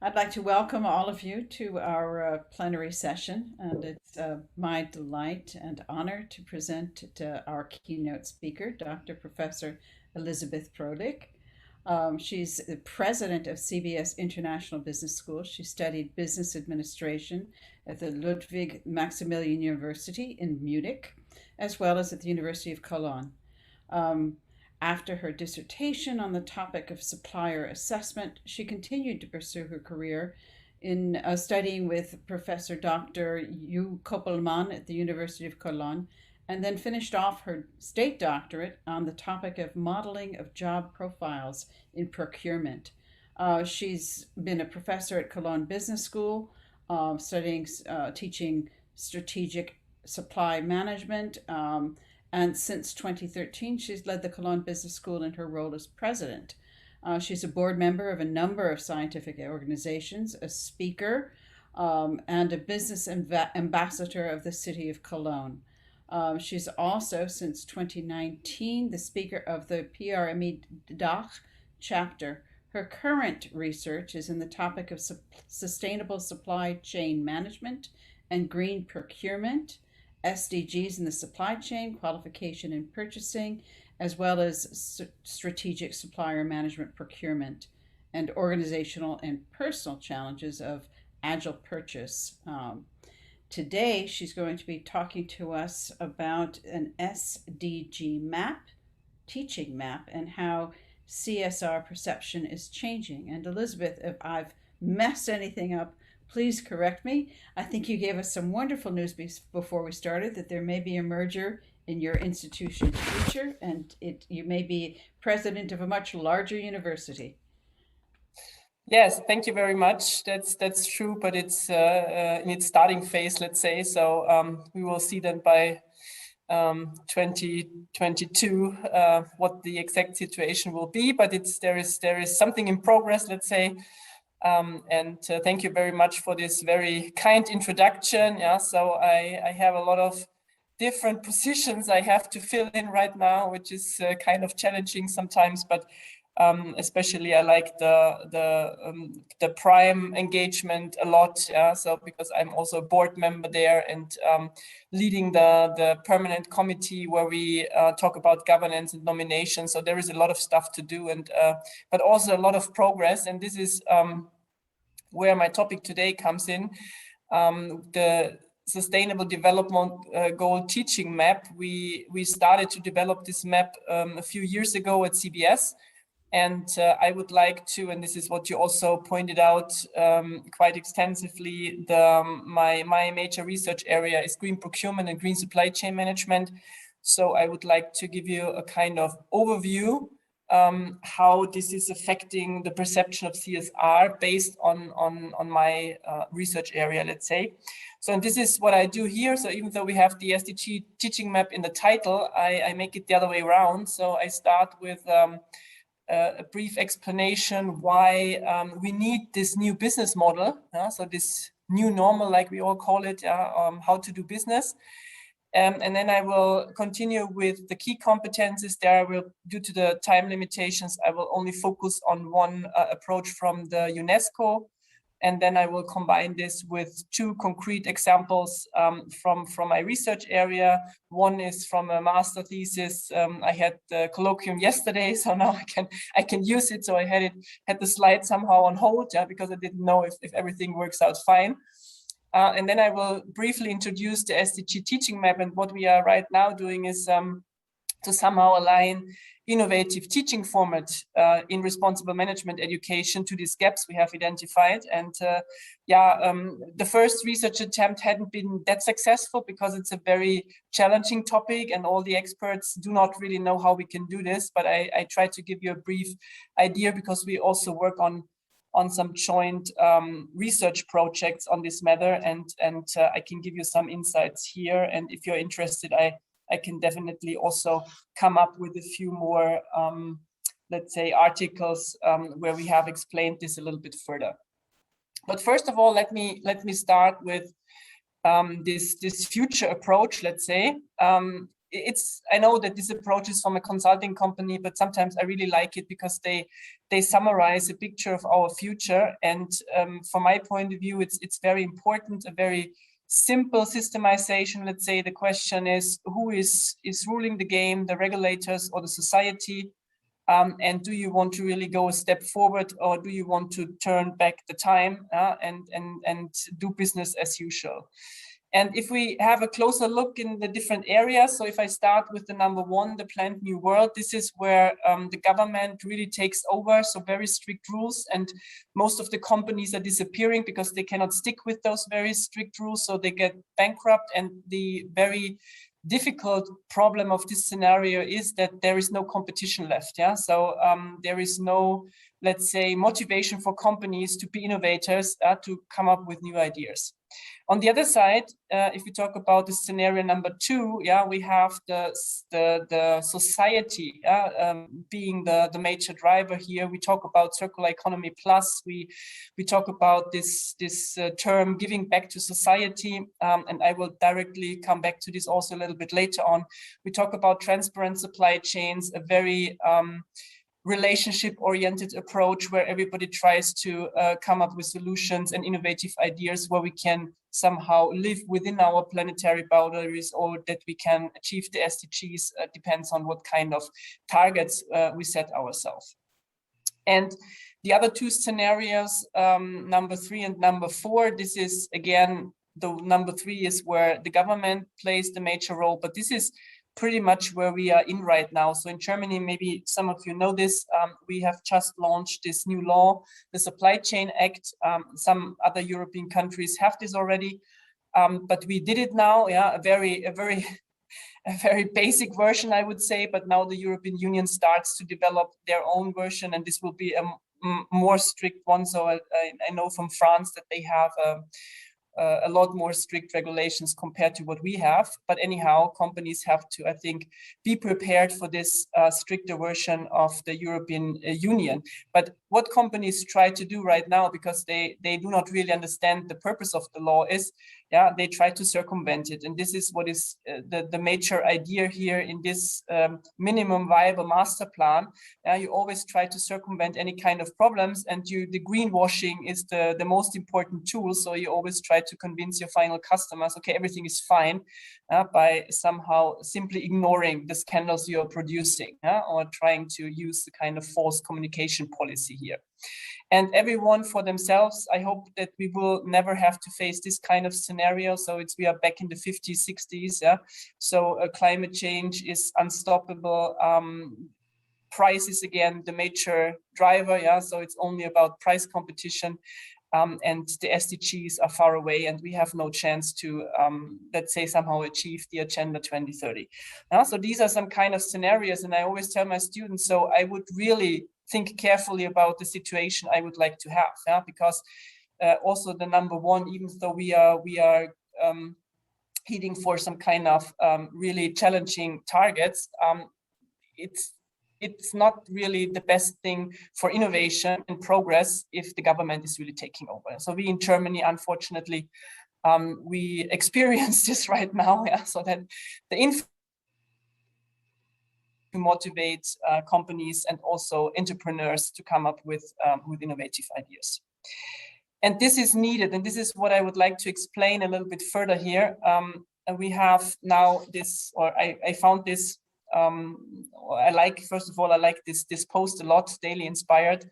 I'd like to welcome all of you to our plenary session, and it's my delight and honor to present our keynote speaker, Dr. Professor Elizabeth Prodik. She's the president of CBS International Business School. She studied business administration at the Ludwig Maximilian University in Munich, as well as at the University of Cologne. Um, After her dissertation on the topic of supplier assessment, she continued to pursue her career in studying with Professor Dr. Yu Koppelmann at the University of Cologne, and then finished off her state doctorate on the topic of modeling of job profiles in procurement. She's been a professor at Cologne Business School, teaching strategic supply management. And since 2013, she's led the Cologne Business School in her role as president. She's a board member of a number of scientific organizations, a speaker, and a business ambassador of the city of Cologne. She's also, since 2019, the speaker of the Untitled Chapter. Her current research is in the topic of sustainable supply chain management and green procurement, SDGs in the supply chain, qualification and purchasing, as well as strategic supplier management procurement, and organizational and personal challenges of agile purchase. Today, she's going to be talking to us about an SDG map, teaching map, and how CSR perception is changing. And Elizabeth, if I've messed anything up, please correct me. I think you gave us some wonderful news before we started that there may be a merger in your institution's future, and you may be president of a much larger university. Yes, thank you very much. That's true, but it's in its starting phase, let's say. So we will see then by 2022 what the exact situation will be. But there is something in progress, let's say. And thank you very much for this very kind introduction. Yeah, so I have a lot of different positions I have to fill in right now, which is kind of challenging sometimes, but especially I like the prime engagement a lot. Yeah, so because I'm also a board member there and leading the permanent committee where we talk about governance and nomination. So there is a lot of stuff to do, and but also a lot of progress. And this is where my topic today comes in. The Sustainable Development Goal teaching map. We started to develop this map a few years ago at CBS. And I would like to, and this is what you also pointed out quite extensively, my major research area is green procurement and green supply chain management. So I would like to give you a kind of overview how this is affecting the perception of CSR based on my research area, let's say. So and this is what I do here. So even though we have the SDG teaching map in the title, I make it the other way around. So I start with a brief explanation why we need this new business model. So this new normal, like we all call it, how to do business. And then I will continue with the key competences. There I will, due to the time limitations, I will only focus on one approach from the UNESCO. And then I will combine this with two concrete examples from my research area. One is from a master thesis. I had the colloquium yesterday, so now I can use it. So I had the slide somehow on hold, because I didn't know if everything works out fine. And then I will briefly introduce the SDG teaching map. And what we are right now doing is to somehow align innovative teaching format in responsible management education to these gaps we have identified. And the first research attempt hadn't been that successful because it's a very challenging topic and all the experts do not really know how we can do this. But I try to give you a brief idea because we also work on some joint research projects on this matter, and I can give you some insights here. And if you're interested, I can definitely also come up with a few more, let's say, articles where we have explained this a little bit further. But first of all, let me start with this future approach, let's say. I know that this approach is from a consulting company, but sometimes I really like it because they summarize a picture of our future. And from my point of view, it's very important, a very simple systemization. Let's say the question is, who is ruling the game, the regulators or the society? And do you want to really go a step forward, or do you want to turn back the time and do business as usual? And if we have a closer look in the different areas, so if I start with the number one, the planned new world, this is where the government really takes over, so very strict rules, and most of the companies are disappearing because they cannot stick with those very strict rules, so they get bankrupt. And the very difficult problem of this scenario is that there is no competition left. Yeah, so there is no, let's say, motivation for companies to be innovators, to come up with new ideas. On the other side, if we talk about the scenario number two, yeah, we have the society being the major driver here. We talk about circular economy plus. We talk about this term giving back to society, and I will directly come back to this also a little bit later on. We talk about transparent supply chains, a very relationship-oriented approach where everybody tries to come up with solutions and innovative ideas where we can somehow live within our planetary boundaries, or that we can achieve the SDGs, depends on what kind of targets we set ourselves. And the other two scenarios, number 3 and number 4, this is again, the number 3 is where the government plays the major role, but this is pretty much where we are in right now. So in Germany, maybe some of you know this, we have just launched this new law, the Supply Chain Act. Some other European countries have this already, but we did it now. Yeah, a very basic version, I would say. But now the European Union starts to develop their own version, and this will be a more strict one. So I know from France that they have a lot more strict regulations compared to what we have. But anyhow, companies have to, I think, be prepared for this stricter version of the European Union. But what companies try to do right now, because they do not really understand the purpose of the law, is they try to circumvent it. And this is what is the major idea here in this minimum viable master plan. You always try to circumvent any kind of problems, and the greenwashing is the most important tool. So you always try to convince your final customers, okay, everything is fine, by somehow simply ignoring the scandals you're producing, or trying to use the kind of false communication policy here. And everyone for themselves, I hope that we will never have to face this kind of scenario. So we are back in the 50s, 60s. Yeah. So climate change is unstoppable. Price is again the major driver. Yeah. So it's only about price competition. And the SDGs are far away, and we have no chance to, let's say, somehow achieve the Agenda 2030. So these are some kind of scenarios, and I always tell my students, so I would really think carefully about the situation I would like to have, because also the number one, even though we are heading for some kind of really challenging targets, it's not really the best thing for innovation and progress if the government is really taking over. So we in Germany, unfortunately, we experience this right now. Yeah, so that the to motivate companies and also entrepreneurs to come up with innovative ideas. And this is needed, and this is what I would like to explain a little bit further here. We have now this, or I found this. First of all, I like this post a lot, Daily Inspired,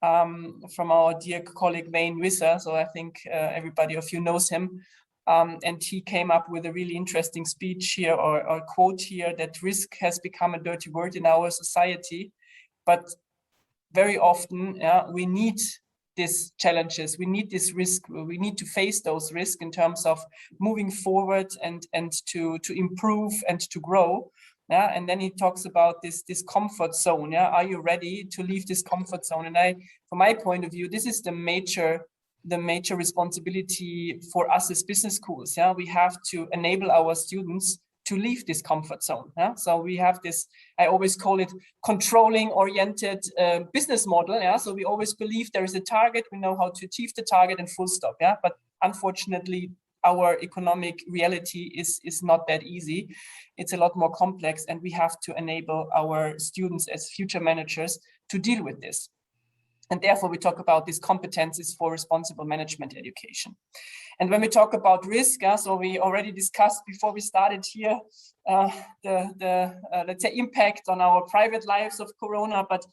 from our dear colleague Wayne Wisser. So I think everybody of you knows him. And he came up with a really interesting speech here, or quote here, that risk has become a dirty word in our society. But very often we need these challenges, we need this risk, we need to face those risks in terms of moving forward and to improve and to grow. Yeah, and then he talks about this comfort zone. Yeah, are you ready to leave this comfort zone? And from my point of view, this is the major responsibility for us as business schools. Yeah, we have to enable our students to leave this comfort zone. Yeah, so we have this, I always call it controlling oriented business model. Yeah, so we always believe there is a target, we know how to achieve the target, and full stop. Yeah, but unfortunately, our economic reality is not that easy. It's a lot more complex, and we have to enable our students as future managers to deal with this. And therefore, we talk about these competencies for responsible management education. And when we talk about risk, so we already discussed before we started here let's say impact on our private lives of Corona, but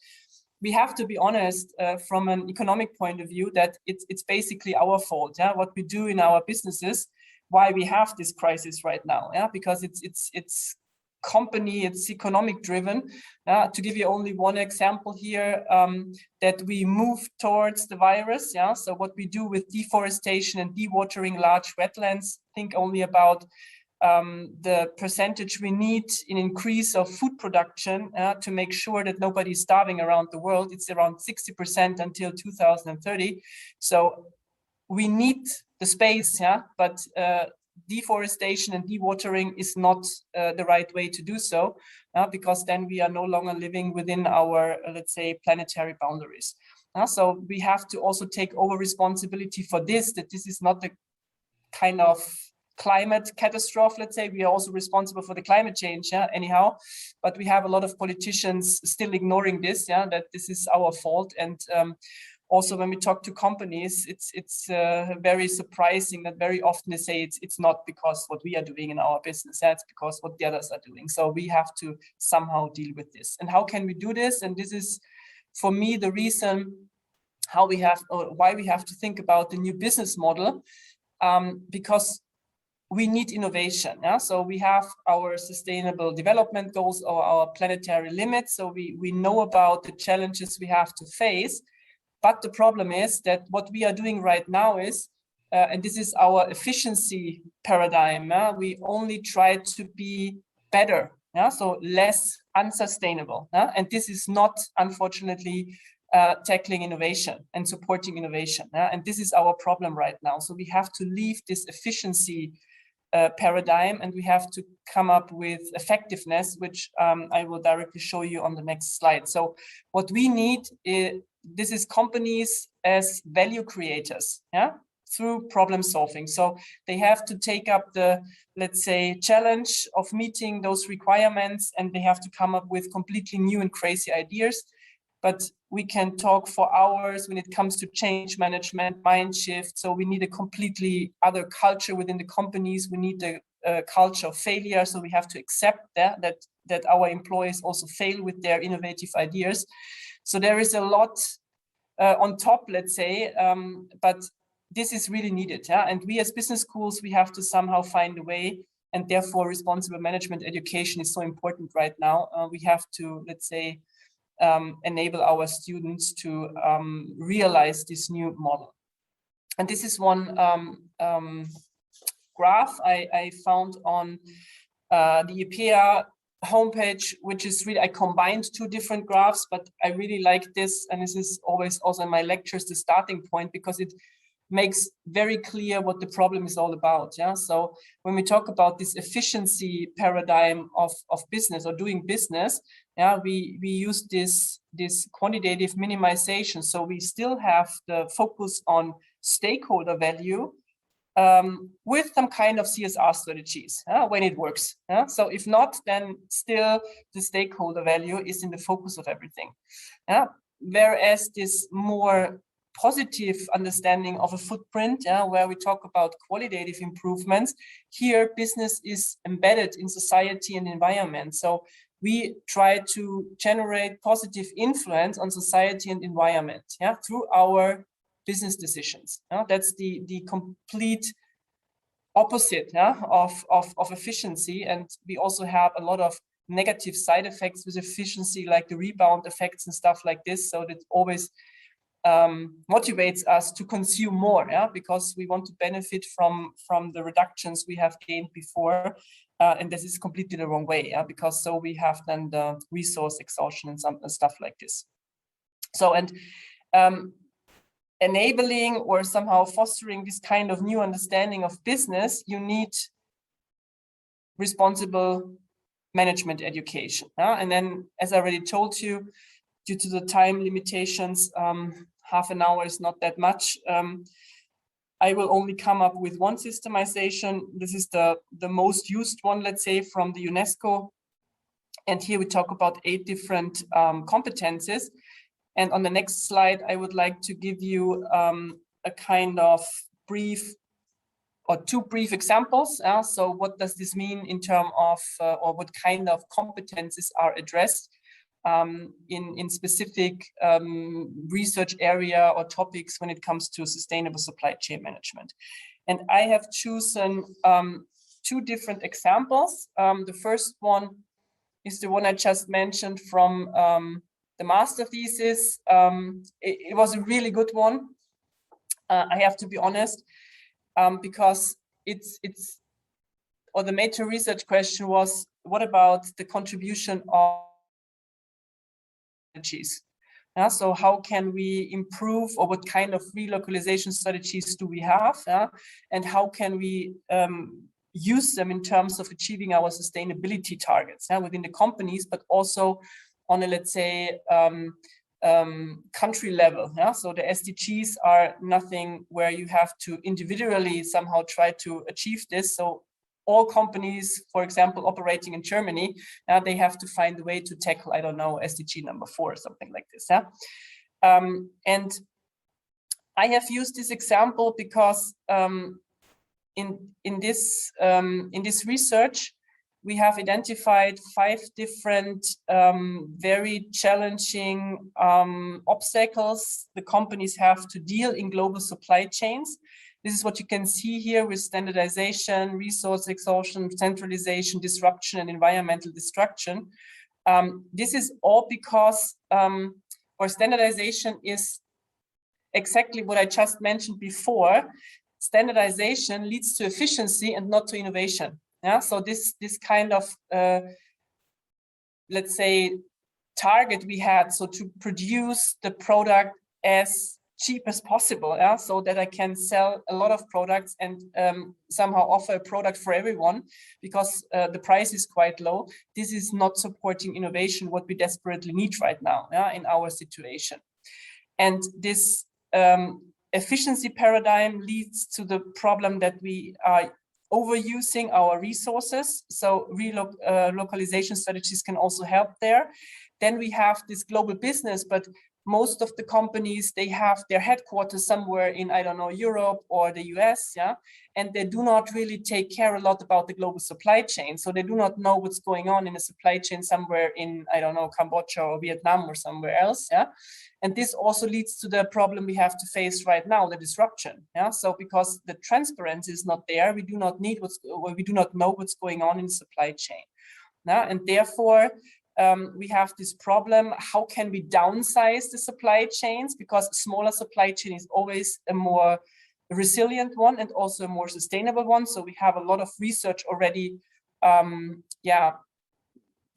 we have to be honest from an economic point of view that it's basically our fault. What we do in our businesses, why we have this crisis right now. Because it's company, it's economic driven. To give you only one example here, that we move towards the virus. So what we do with deforestation and dewatering large wetlands, think only about the percentage we need in increase of food production to make sure that nobody's starving around the world. It's around 60% until 2030. So we need the space, but deforestation and dewatering is not the right way to do so, because then we are no longer living within our, let's say, planetary boundaries. So we have to also take over responsibility for this, that this is not the kind of climate catastrophe, let's say. We are also responsible for the climate change, anyhow, but we have a lot of politicians still ignoring this, that this is our fault. And also when we talk to companies, it's very surprising that very often they say it's not because what we are doing in our business, it's because what the others are doing. So we have to somehow deal with this. And how can we do this? And this is, for me, the reason how we have, or why we have to think about the new business model, because we need innovation. So we have our sustainable development goals or our planetary limits. So we know about the challenges we have to face. But the problem is that what we are doing right now is, and this is our efficiency paradigm, we only try to be better, so less unsustainable. And this is not, unfortunately, tackling innovation and supporting innovation. And this is our problem right now. So we have to leave this efficiency paradigm, and we have to come up with effectiveness, which I will directly show you on the next slide. So what we need is, this is companies as value creators, through problem solving. So they have to take up the, let's say, challenge of meeting those requirements, and they have to come up with completely new and crazy ideas. But we can talk for hours when it comes to change management, mind shift. So we need a completely other culture within the companies. We need the culture of failure. So we have to accept that our employees also fail with their innovative ideas. So there is a lot on top, let's say, but this is really needed. And we as business schools, we have to somehow find a way, and therefore responsible management education is so important right now. We have to, let's say, enable our students to realize this new model. And this is one graph I found on the IPEA homepage, which is really, I combined two different graphs, but I really like this, and this is always also in my lectures the starting point, because it makes very clear what the problem is all about. So when we talk about this efficiency paradigm of business or doing business, we use this quantitative minimization. So we still have the focus on stakeholder value, with some kind of CSR strategies when it works. So if not, then still the stakeholder value is in the focus of everything. Whereas this more positive understanding of a footprint, where we talk about qualitative improvements, here business is embedded in society and environment. So we try to generate positive influence on society and environment, through our business decisions. That's the complete opposite of efficiency. And we also have a lot of negative side effects with efficiency, like the rebound effects and stuff like this. So that always motivates us to consume more, because we want to benefit from the reductions we have gained before. And this is completely the wrong way, because so we have then the resource exhaustion and some stuff like this. So, and enabling or somehow fostering this kind of new understanding of business, you need responsible management education. And then, as I already told you, due to the time limitations, half an hour is not that much. I will only come up with one systemization. This is the most used one, let's say, from the UNESCO. And here we talk about 8 different competences. And on the next slide, I would like to give you a kind of brief or 2 brief examples. So what does this mean in terms of, or what kind of competences are addressed in specific research area or topics when it comes to sustainable supply chain management. And I have chosen 2 different examples. The first one is the one I just mentioned from the master thesis. It was a really good one. I have to be honest, because the major research question was, what about the contribution of strategies? So how can we improve, or what kind of relocalization strategies do we have? And how can we use them in terms of achieving our sustainability targets within the companies, but also on a, let's say, country level. So the SDGs are nothing where you have to individually somehow try to achieve this. So all companies, for example, operating in Germany, they have to find a way to tackle, I don't know, SDG number 4 or something like this. And I have used this example because in this research, we have identified 5 different very challenging obstacles the companies have to deal in global supply chains. This is what you can see here with standardization, resource exhaustion, centralization, disruption, and environmental destruction. This is all because or standardization is exactly what I just mentioned before. Standardization leads to efficiency and not to innovation. So this kind of, let's say, target we had, so to produce the product as cheap as possible, so that I can sell a lot of products and somehow offer a product for everyone because the price is quite low. This is not supporting innovation, what we desperately need right now in our situation. And this efficiency paradigm leads to the problem that we are overusing our resources. So localization strategies can also help there. Then we have this global business, but most of the companies, they have their headquarters somewhere in, I don't know, Europe or the US, and they do not really take care a lot about the global supply chain. So they do not know what's going on in a supply chain somewhere in, I don't know, Cambodia or Vietnam or somewhere else, And this also leads to the problem we have to face right now, the disruption, So because the transparency is not there, we do not know what's going on in the supply chain, And therefore, we have this problem. How can we downsize the supply chains? Because a smaller supply chain is always a more resilient one and also a more sustainable one. So we have a lot of research already,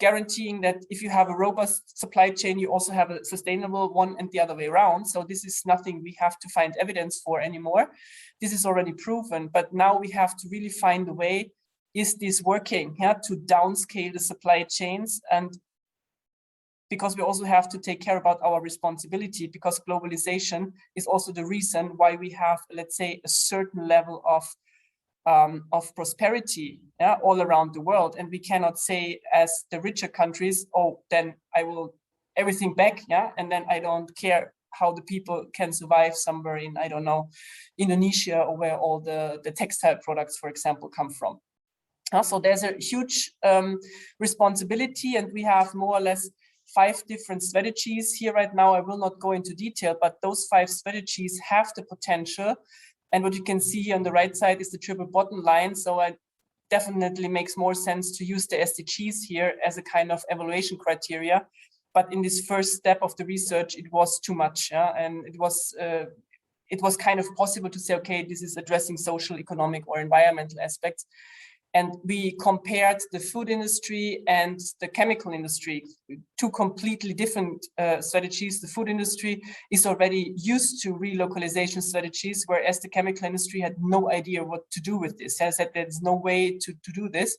guaranteeing that if you have a robust supply chain, you also have a sustainable one and the other way around. So this is nothing we have to find evidence for anymore. This is already proven, but now we have to really find a way. Is this working to downscale the supply chains? And because we also have to take care about our responsibility, because globalization is also the reason why we have, let's say, a certain level of prosperity all around the world. And we cannot say as the richer countries, oh, then I will everything back, and then I don't care how the people can survive somewhere in, I don't know, Indonesia, or where all the textile products, for example, come from. So there's a huge responsibility, and we have more or less 5 different strategies here right now. I will not go into detail, but those 5 strategies have the potential. And what you can see here on the right side is the triple bottom line. So it definitely makes more sense to use the SDGs here as a kind of evaluation criteria. But in this first step of the research, it was too much. And it was kind of possible to say, okay, this is addressing social, economic, or environmental aspects. And we compared the food industry and the chemical industry, 2 completely different strategies. The food industry is already used to relocalization strategies, whereas the chemical industry had no idea what to do with this. As I said, there's no way to do this.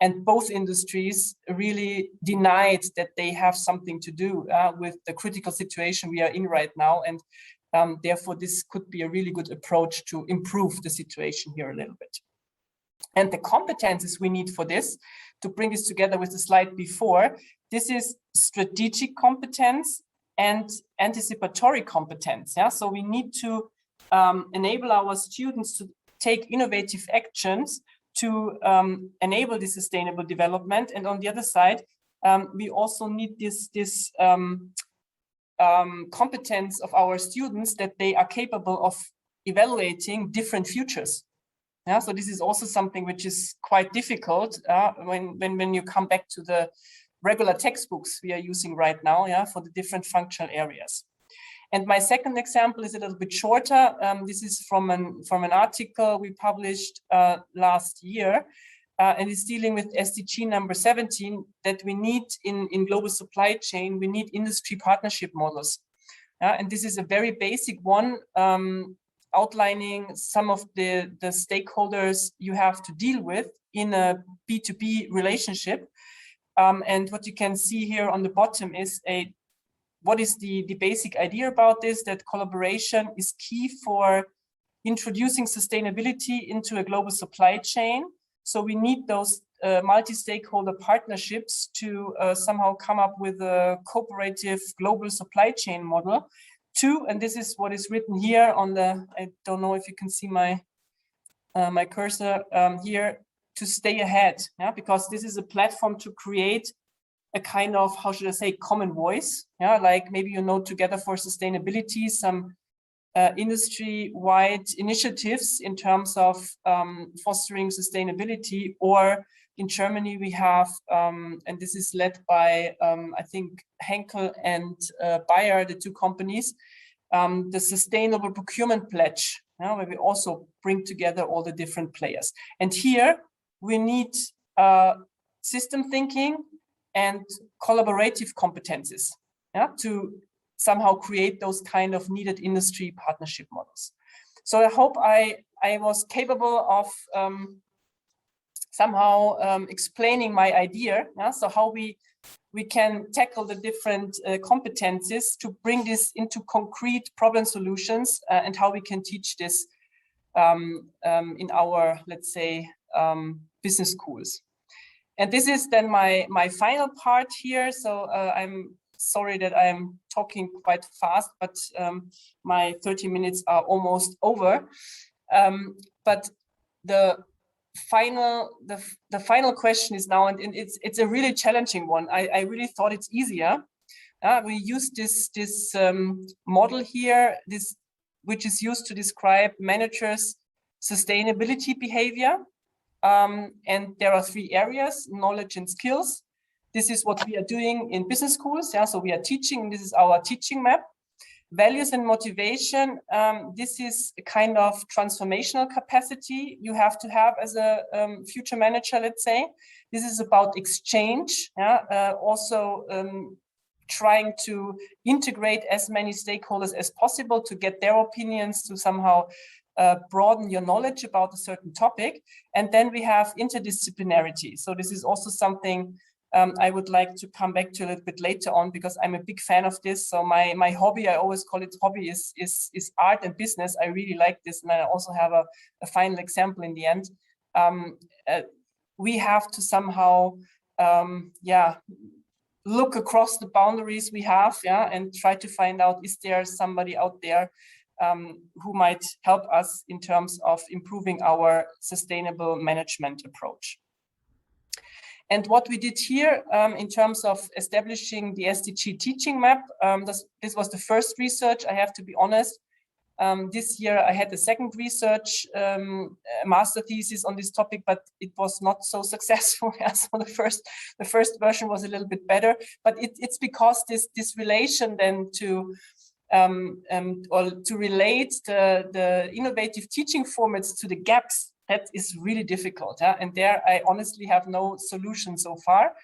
And both industries really denied that they have something to do with the critical situation we are in right now. And Therefore, this could be a really good approach to improve the situation here a little bit. And the competences we need for this, to bring this together with the slide before, this is strategic competence and anticipatory competence. Yeah? So we need to enable our students to take innovative actions to enable the sustainable development. And on the other side, we also need this competence of our students that they are capable of evaluating different futures. Yeah, so this is also something which is quite difficult when you come back to the regular textbooks we are using right now, yeah, for the different functional areas. And my second example is a little bit shorter. This is from an article we published last year, and it's dealing with SDG number 17, that we need in global supply chain, we need industry partnership models. And this is a very basic one, outlining some of the stakeholders you have to deal with in a B2B relationship. And what you can see here on the bottom is what is the basic idea about this, that collaboration is key for introducing sustainability into a global supply chain. So we need those multi-stakeholder partnerships to somehow come up with a cooperative global supply chain model. Two, and this is what is written here on the, I don't know if you can see my my cursor here, to stay ahead, yeah, because this is a platform to create a kind of, how should I say, common voice, yeah, like maybe Together for Sustainability, some industry-wide initiatives in terms of fostering sustainability. Or in Germany we have, and this is led by I think Henkel and Bayer, the two companies, the Sustainable Procurement Pledge, where we also bring together all the different players. And here we need system thinking and collaborative competences, yeah, to somehow create those kind of needed industry partnership models. So I hope I was capable of somehow explaining my idea, yeah? So how we can tackle the different competencies to bring this into concrete problem solutions, and how we can teach this in our, let's say, business schools. And this is then my final part here. So I'm sorry that I'm talking quite fast, but my 30 minutes are almost over. But the final question is now, and it's a really challenging one. I really thought it's easier. We use this model here, which is used to describe managers' sustainability behavior. And there are three areas: knowledge and skills. This is what we are doing in business schools. Yeah, so we are teaching. This is our teaching map. Values and motivation. This is a kind of transformational capacity you have to have as a future manager, let's say. This is about exchange. Yeah, also trying to integrate as many stakeholders as possible to get their opinions, to somehow broaden your knowledge about a certain topic. And then we have interdisciplinarity. So this is also something I would like to come back to a little bit later on, because I'm a big fan of this. So my hobby, I always call it hobby, is art and business. I really like this. And I also have a final example in the end. We have to somehow, look across the boundaries we have, yeah, and try to find out, is there somebody out there who might help us in terms of improving our sustainable management approach. And what we did here in terms of establishing the SDG teaching map, this was the first research, I have to be honest. This year I had a second research master thesis on this topic, but it was not so successful. So the first version was a little bit better, but it's because this relation then to or to relate the innovative teaching formats to the gaps, that is really difficult. Yeah? And there I honestly have no solution so far.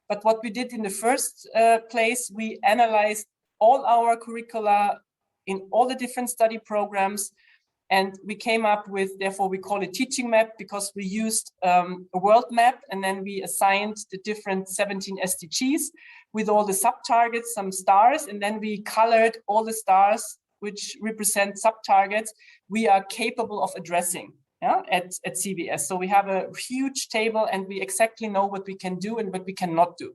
But what we did in the first place, we analyzed all our curricula in all the different study programs, and we came up with, therefore we call it teaching map, because we used a world map, and then we assigned the different 17 SDGs with all the sub-targets, some stars, and then we colored all the stars which represent sub-targets, we are capable of addressing at CBS. So we have a huge table and we exactly know what we can do and what we cannot do.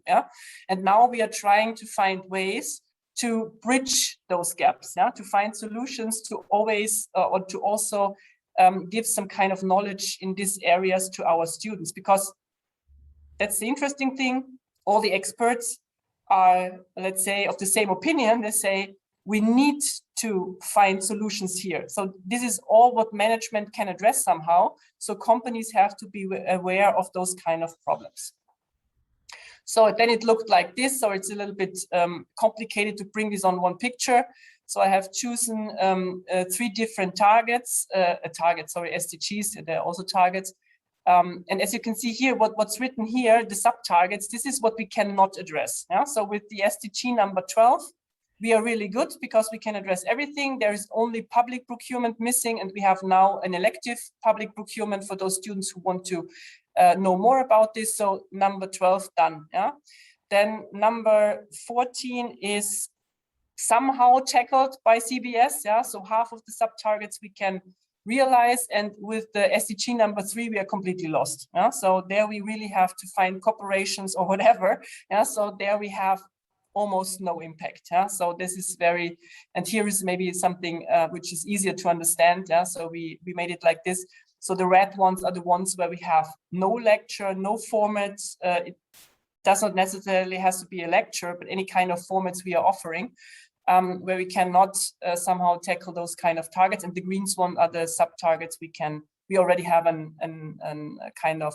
And now we are trying to find ways to bridge those gaps, to find solutions to always or to also give some kind of knowledge in these areas to our students, because that's the interesting thing. All the experts are, let's say, of the same opinion. They say we need to find solutions here. So this is all what management can address somehow. So companies have to be aware of those kind of problems. So then it looked like this. So it's a little bit complicated to bring this on one picture. So I have chosen 3 different targets, SDGs, they're also targets. And as you can see here, what's written here, the sub-targets, this is what we cannot address. So with the SDG number 12, we are really good because we can address everything. There is only public procurement missing, and we have now an elective public procurement for those students who want to know more about this. So number 12 done. Then number 14 is somehow tackled by CBS. So half of the sub-targets we can realize, and with the SDG number 3 we are completely lost. So there we really have to find corporations or whatever. So there we have almost no impact. So this is very, and here is maybe something which is easier to understand. So we made it like this. So the red ones are the ones where we have no lecture, no formats. It does not necessarily has to be a lecture, but any kind of formats we are offering, where we cannot somehow tackle those kind of targets. And the greens one are the sub-targets we already have a kind of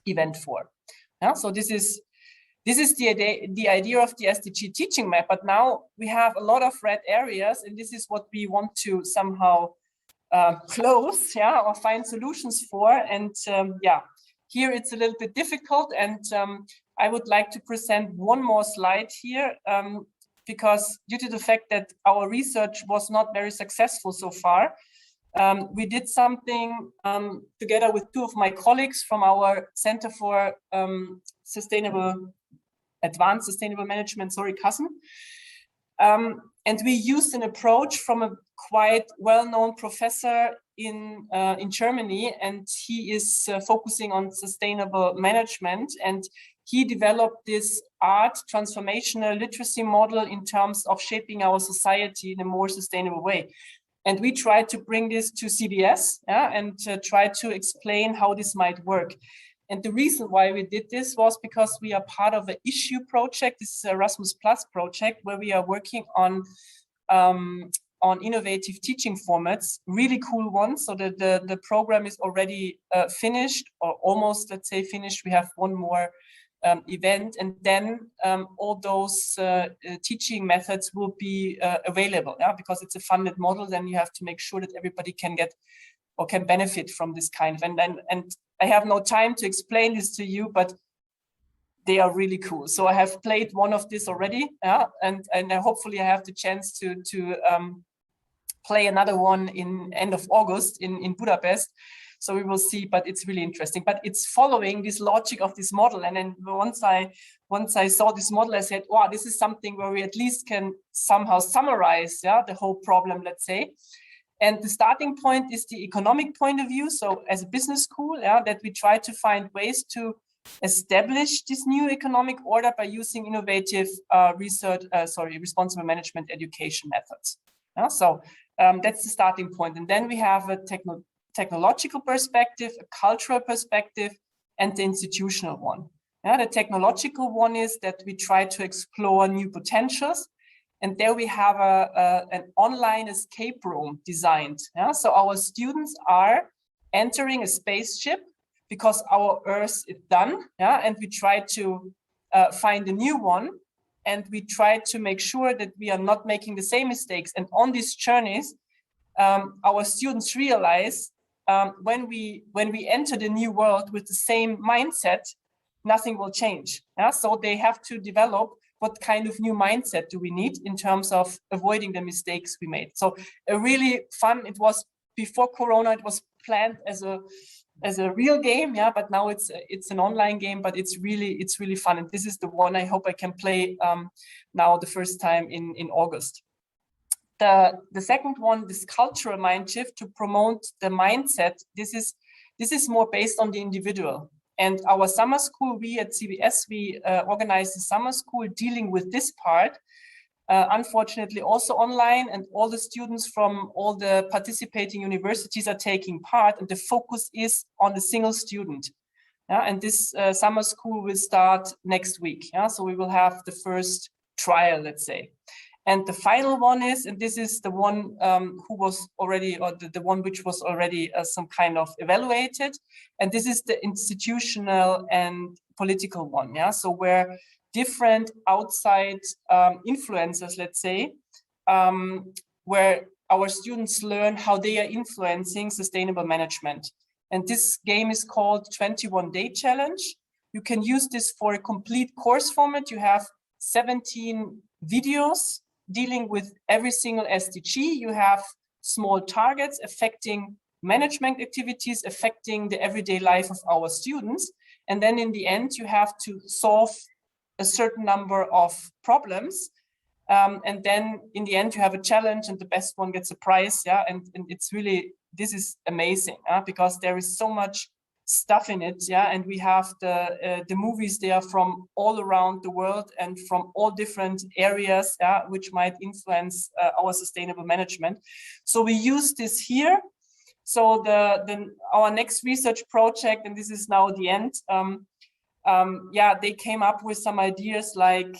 event for. So this is the idea of the SDG teaching map. But now we have a lot of red areas, and this is what we want to somehow close, or find solutions for. And here it's a little bit difficult, and I would like to present one more slide here, because due to the fact that our research was not very successful so far, we did something together with 2 of my colleagues from our Center for Advanced Sustainable Management, CASM. And we used an approach from a quite well-known professor in Germany, and he is focusing on sustainable management, and he developed this art transformational literacy model in terms of shaping our society in a more sustainable way. And we tried to bring this to CBS, and try to explain how this might work. And the reason why we did this was because we are part of an issue project. This is Erasmus Plus project, where we are working on innovative teaching formats, really cool ones. So the program is already finished, or almost, let's say, finished. We have one more event, and then all those teaching methods will be available, because it's a funded model. Then you have to make sure that everybody can get or can benefit from this kind of, and I have no time to explain this to you, but they are really cool. So I have played one of this already, and hopefully I have the chance to play another one in end of August in Budapest. So we will see, but it's really interesting. But it's following this logic of this model. And then once I saw this model, I said, wow, this is something where we at least can somehow summarize the whole problem, let's say. And the starting point is the economic point of view. So as a business school, that we try to find ways to establish this new economic order by using innovative responsible management education methods. So that's the starting point. And then we have a technological perspective, a cultural perspective, and the institutional one. The technological one is that we try to explore new potentials. And there we have an online escape room designed. So our students are entering a spaceship because our Earth is done. And we try to find a new one. And we try to make sure that we are not making the same mistakes. And on these journeys, our students realize when we enter the new world with the same mindset, nothing will change. So they have to develop what kind of new mindset do we need in terms of avoiding the mistakes we made. So a really fun, it was before Corona, it was planned as a real game, but now it's an online game, but it's really fun. And this is the one I hope I can play now the first time in August. The second one, this cultural mind shift to promote the mindset. This is more based on the individual. And our summer school, we at CBS, we organized a summer school dealing with this part. Unfortunately, also online, and all the students from all the participating universities are taking part, and the focus is on the single student. And this summer school will start next week. So we will have the first trial, let's say. And the final one is, and this is the one who was already, or the one which was already some kind of evaluated. And this is the institutional and political one. So where different outside influencers, let's say, where our students learn how they are influencing sustainable management. And this game is called 21-Day Challenge. You can use this for a complete course format. You have 17 videos dealing with every single SDG. You have small targets affecting management activities, affecting the everyday life of our students. And then in the end, you have to solve a certain number of problems. And then in the end, you have a challenge, and the best one gets a prize. And it's really, this is amazing because there is so much stuff in it. And we have the movies there from all around the world and from all different areas, which might influence our sustainable management. So we use this here. So our next research project, and this is now the end, they came up with some ideas like,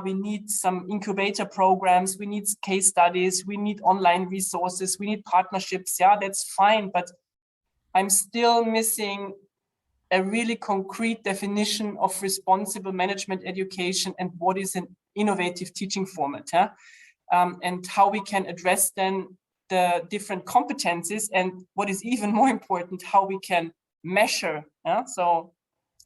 we need some incubator programs, we need case studies, we need online resources, we need partnerships. That's fine, but I'm still missing a really concrete definition of responsible management education and what is an innovative teaching format, and how we can address then the different competencies, and what is even more important, how we can measure. So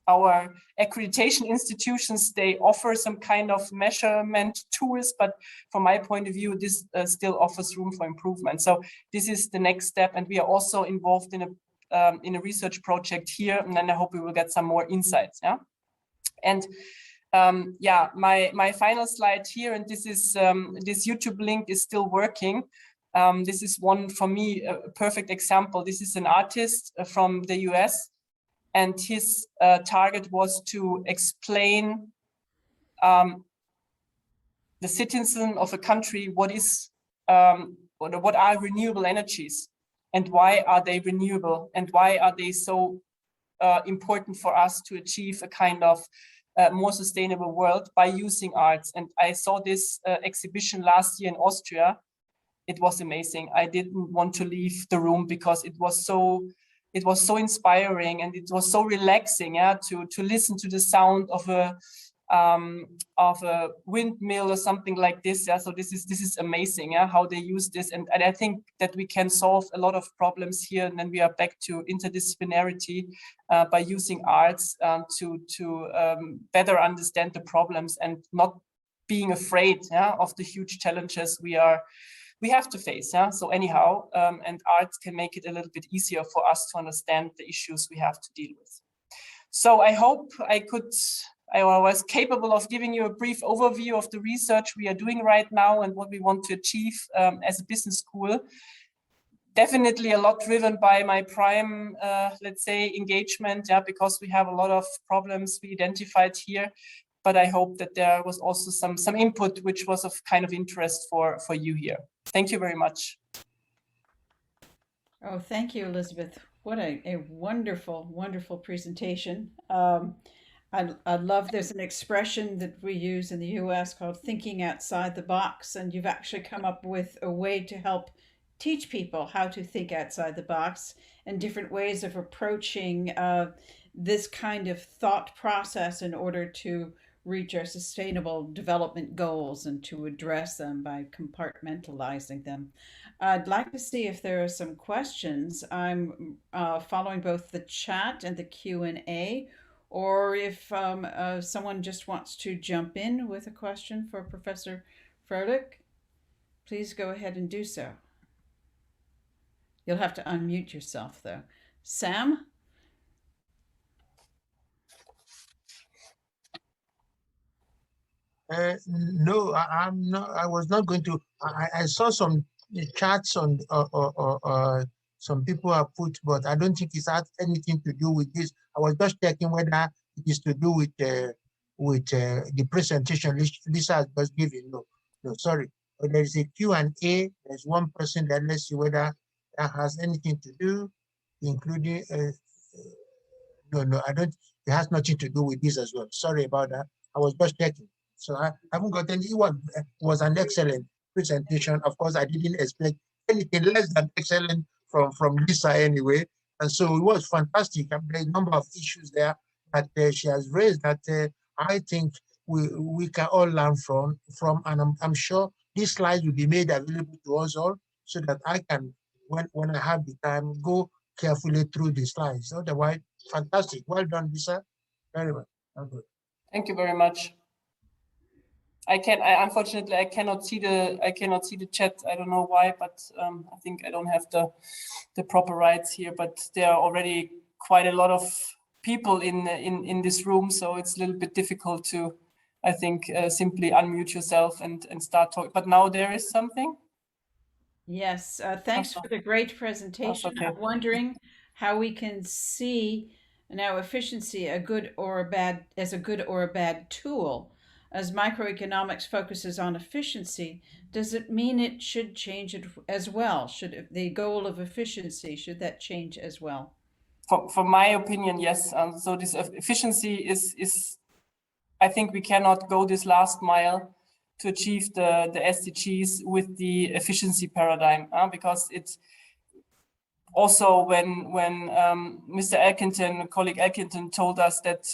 our accreditation institutions, they offer some kind of measurement tools, but from my point of view, this still offers room for improvement. So this is the next step, and we are also involved in a research project here, and then I hope we will get some more insights. And my final slide here, and this is this YouTube link is still working. This is one, for me, a perfect example. This is an artist from the US. And his target was to explain the citizen of a country what are renewable energies, and why are they renewable, and why are they so important for us to achieve a kind of more sustainable world by using arts. And I saw this exhibition last year in Austria. It was amazing. I didn't want to leave the room because it was so inspiring, and it was so relaxing, to listen to the sound of a windmill or something like this. So this is amazing, how they use this, and I think that we can solve a lot of problems here. And then we are back to interdisciplinarity by using arts to better understand the problems and not being afraid of the huge challenges we have to face. So anyhow, and art can make it a little bit easier for us to understand the issues we have to deal with. So I hope I was capable of giving you a brief overview of the research we are doing right now and what we want to achieve as a business school. Definitely a lot driven by my prime, let's say, engagement, because we have a lot of problems we identified here. But I hope that there was also some input which was of kind of interest for you here. Thank you very much. Oh, thank you, Elizabeth. What a wonderful, wonderful presentation. I love, there's an expression that we use in the US called thinking outside the box, and you've actually come up with a way to help teach people how to think outside the box and different ways of approaching this kind of thought process in order to reach our sustainable development goals and to address them by compartmentalizing them. I'd like to see if there are some questions. I'm following both the chat and the Q&A, or if someone just wants to jump in with a question for Professor Prodik, please go ahead and do so. You'll have to unmute yourself, though. Sam? No, I'm not. I was not going to. I saw some charts on some people have put, but I don't think it's had anything to do with this. I was just checking whether it is to do with the presentation Lisa has just given. No, no, sorry. But there is a Q&A. There's one person that let's see whether that has anything to do, including. No, no, I don't. It has nothing to do with this as well. Sorry about that. I was just checking. So I haven't got any. It was an excellent presentation. Of course, I didn't expect anything less than excellent from Lisa anyway. And so it was fantastic. There's a number of issues there that she has raised that I think we can all learn from. And I'm sure these slides will be made available to us all so that I can, when I have the time, go carefully through the slides. Otherwise, fantastic. Well done, Lisa. Very well. Good. Thank you very much. Unfortunately I cannot see the chat. I don't know why, but I think I don't have the proper rights here. But there are already quite a lot of people in this room, so it's a little bit difficult to, I think, simply unmute yourself and start talking. But now there is something. Yes, thanks for the great presentation. Okay. I'm wondering how we can see now efficiency as a good or a bad tool. As microeconomics focuses on efficiency, does it mean it should change it as well? Should the goal of efficiency, should that change as well? For my opinion, yes. So this efficiency is, I think we cannot go this last mile to achieve the SDGs with the efficiency paradigm, because it's also when Mr. Elkington, colleague Elkington, told us that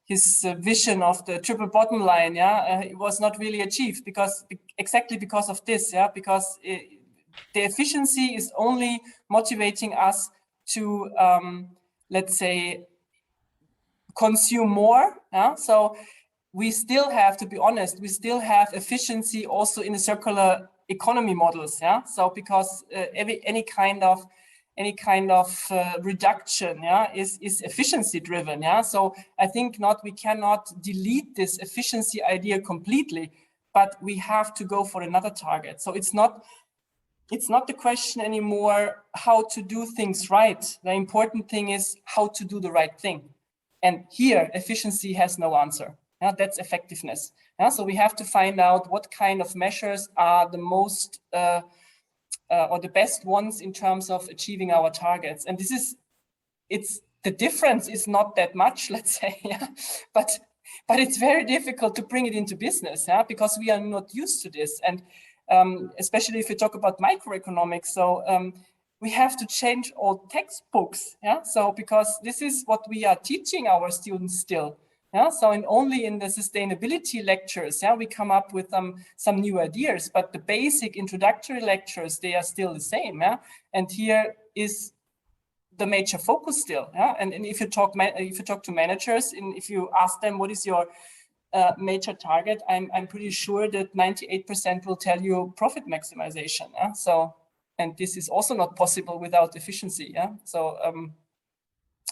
his vision of the triple bottom line, it was not really achieved exactly because of this, because the efficiency is only motivating us to, let's say, consume more. So we still have, to be honest, we still have efficiency also in the circular economy models. So because any kind of reduction is efficiency driven. So I think we cannot delete this efficiency idea completely, but we have to go for another target. So it's not the question anymore how to do things right. The important thing is how to do the right thing. And here, efficiency has no answer. That's effectiveness. So we have to find out what kind of measures are the most or the best ones in terms of achieving our targets. And the difference is not that much, let's say, but it's very difficult to bring it into business, because we are not used to this. And especially if you talk about microeconomics, so we have to change all textbooks, so because this is what we are teaching our students still. So only in the sustainability lectures, we come up with some new ideas, but the basic introductory lectures, they are still the same. And here is the major focus still. And if you talk to managers, and if you ask them what is your major target, I'm pretty sure that 98% will tell you profit maximization. So, and this is also not possible without efficiency. So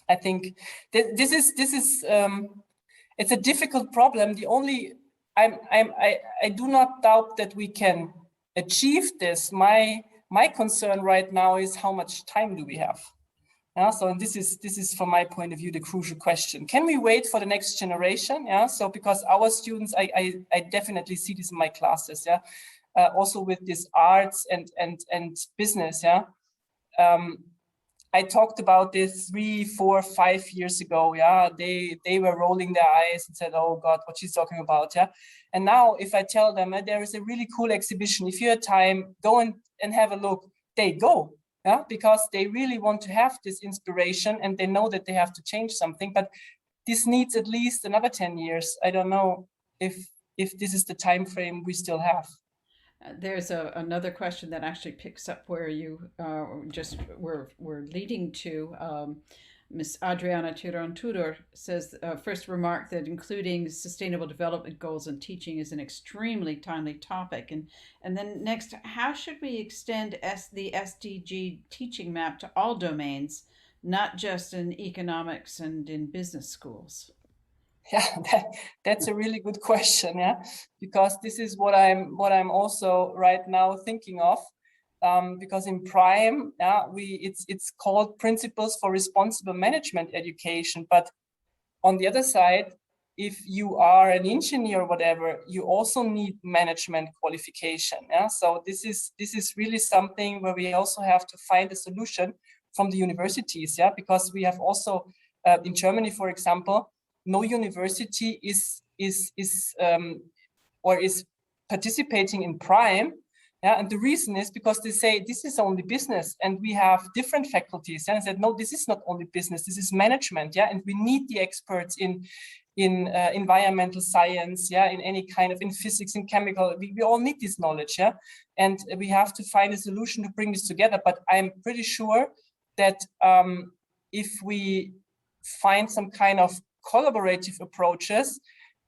I think this is it's a difficult problem. I do not doubt that we can achieve this. My concern right now is how much time do we have? So and this is from my point of view the crucial question. Can we wait for the next generation? So because our students, I definitely see this in my classes. Also with this arts and business. I talked about this 3, 4, 5 years ago. They were rolling their eyes and said, "Oh God, what she's talking about." And now if I tell them there is a really cool exhibition, if you have time, go and have a look, they go. Because they really want to have this inspiration and they know that they have to change something. But this needs at least another 10 years. I don't know if this is the time frame we still have. There's another question that actually picks up where you just were leading to. Ms. Adriana Tudor says, first remark that including sustainable development goals in teaching is an extremely timely topic. And then next, how should we extend the SDG teaching map to all domains, not just in economics and in business schools? Yeah, that's a really good question. Yeah, because this is what I'm also right now thinking of. Because in Prime, yeah, it's called Principles for Responsible Management Education. But on the other side, if you are an engineer or whatever, you also need management qualification. Yeah, so this is really something where we also have to find a solution from the universities. Yeah, because we have also in Germany, for example, no university is participating in Prime. Yeah, and the reason is because they say this is only business, and we have different faculties. And I said, no, this is not only business, this is management. Yeah, and we need the experts in environmental science. Yeah, in any kind of, in physics, in chemical. We all need this knowledge. Yeah, and we have to find a solution to bring this together. But I'm pretty sure that if we find some kind of collaborative approaches,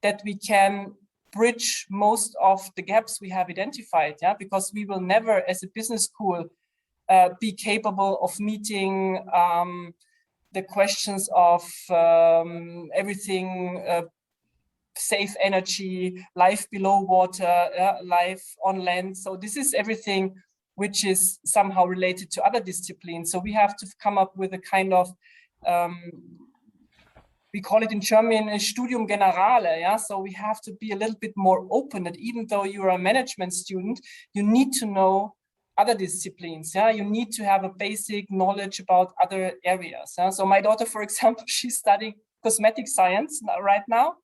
that we can bridge most of the gaps we have identified. Yeah, because we will never, as a business school, be capable of meeting the questions of everything, safe energy, life below water, life on land. So this is everything which is somehow related to other disciplines. So we have to come up with a kind of we call it in German a Studium Generale. Yeah, so we have to be a little bit more open that even though you're a management student, you need to know other disciplines. Yeah, you need to have a basic knowledge about other areas. Yeah? So my daughter, for example, she's studying cosmetic science right now,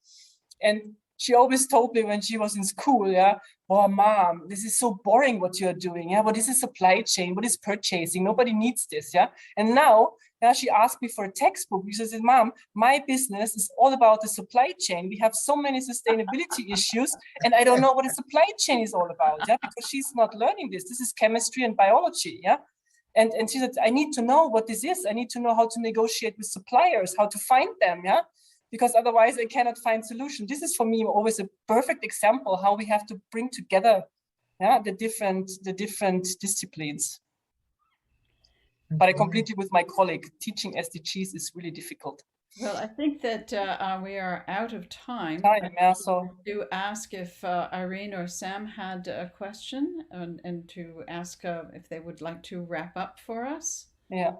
and she always told me when she was in school, yeah, oh, mom, this is so boring what you're doing. Yeah, what is a supply chain? What is purchasing? Nobody needs this. Yeah, and now, yeah, she asked me for a textbook because she said, Mom, my business is all about the supply chain. We have so many sustainability issues, and I don't know what a supply chain is all about. Yeah, because she's not learning this. This is chemistry and biology. Yeah. And she said, I need to know what this is. I need to know how to negotiate with suppliers, how to find them. Yeah. Because otherwise I cannot find solution. This is for me always a perfect example how we have to bring together, yeah, the different disciplines. But I completely with my colleague, teaching SDGs is really difficult. Well, I think that we are out of time. Yeah, so I do ask if Irene or Sam had a question, and to ask if they would like to wrap up for us. Yeah,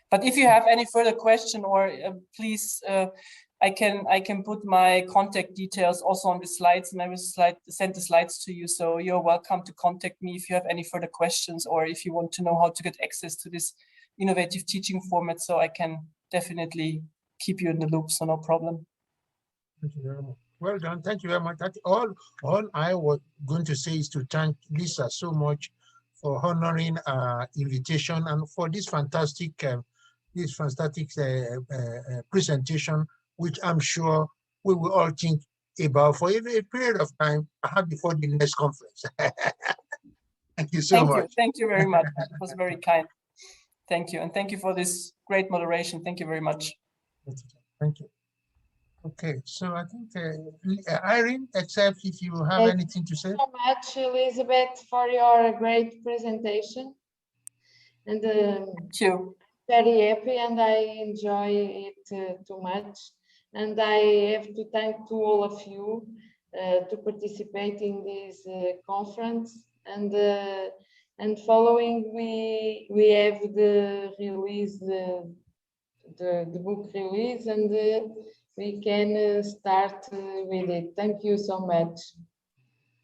but if you have any further question, or please, I can put my contact details also on the slides, and I will send the slides to you. So you're welcome to contact me if you have any further questions, or if you want to know how to get access to this innovative teaching format. So I can definitely keep you in the loop. So no problem. Thank you very much. Well done. Thank you very much. That's all I was going to say is to thank Lisa so much for honoring our invitation and for this fantastic presentation, which I'm sure we will all think about for a period of time, perhaps before the next conference. Thank you so much. Thank you very much. It was very kind. Thank you. And thank you for this great moderation. Thank you very much. Thank you. Okay, so I think Irene, except if you have anything to say. Thank you so much, Elizabeth, for your great presentation. And thank you. Very happy, and I enjoy it too much. And I have to thank to all of you to participate in this conference. And following, we have the release, the book release, and we can start with it. Thank you so much.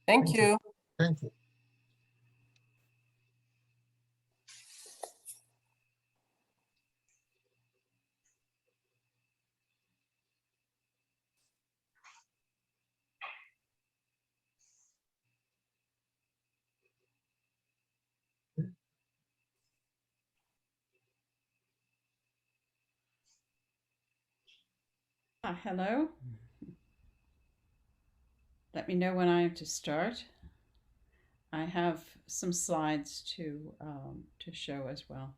Thank you. Thank you. Hello. Let me know when I have to start. I have some slides to show as well.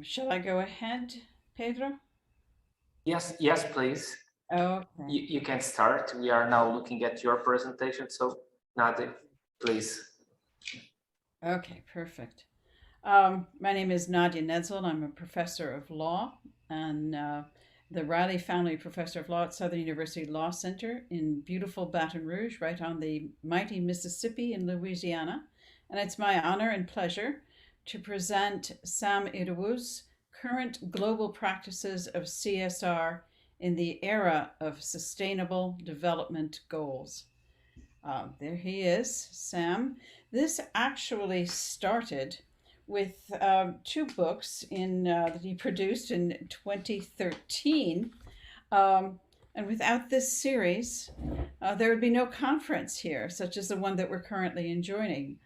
Shall I go ahead, Pedro? Yes, please. Okay. You can start. We are now looking at your presentation. So, Nadia, please. Okay, perfect. My name is Nadia Netzel, and I'm a professor of law and the Riley Family Professor of Law at Southern University Law Center in beautiful Baton Rouge, right on the mighty Mississippi in Louisiana. And it's my honor and pleasure to present Sam Iruwu's Current Global Practices of CSR in the Era of Sustainable Development Goals. There he is, Sam. This actually started with two books that he produced in 2013. And without this series, there would be no conference here, such as the one that we're currently enjoying.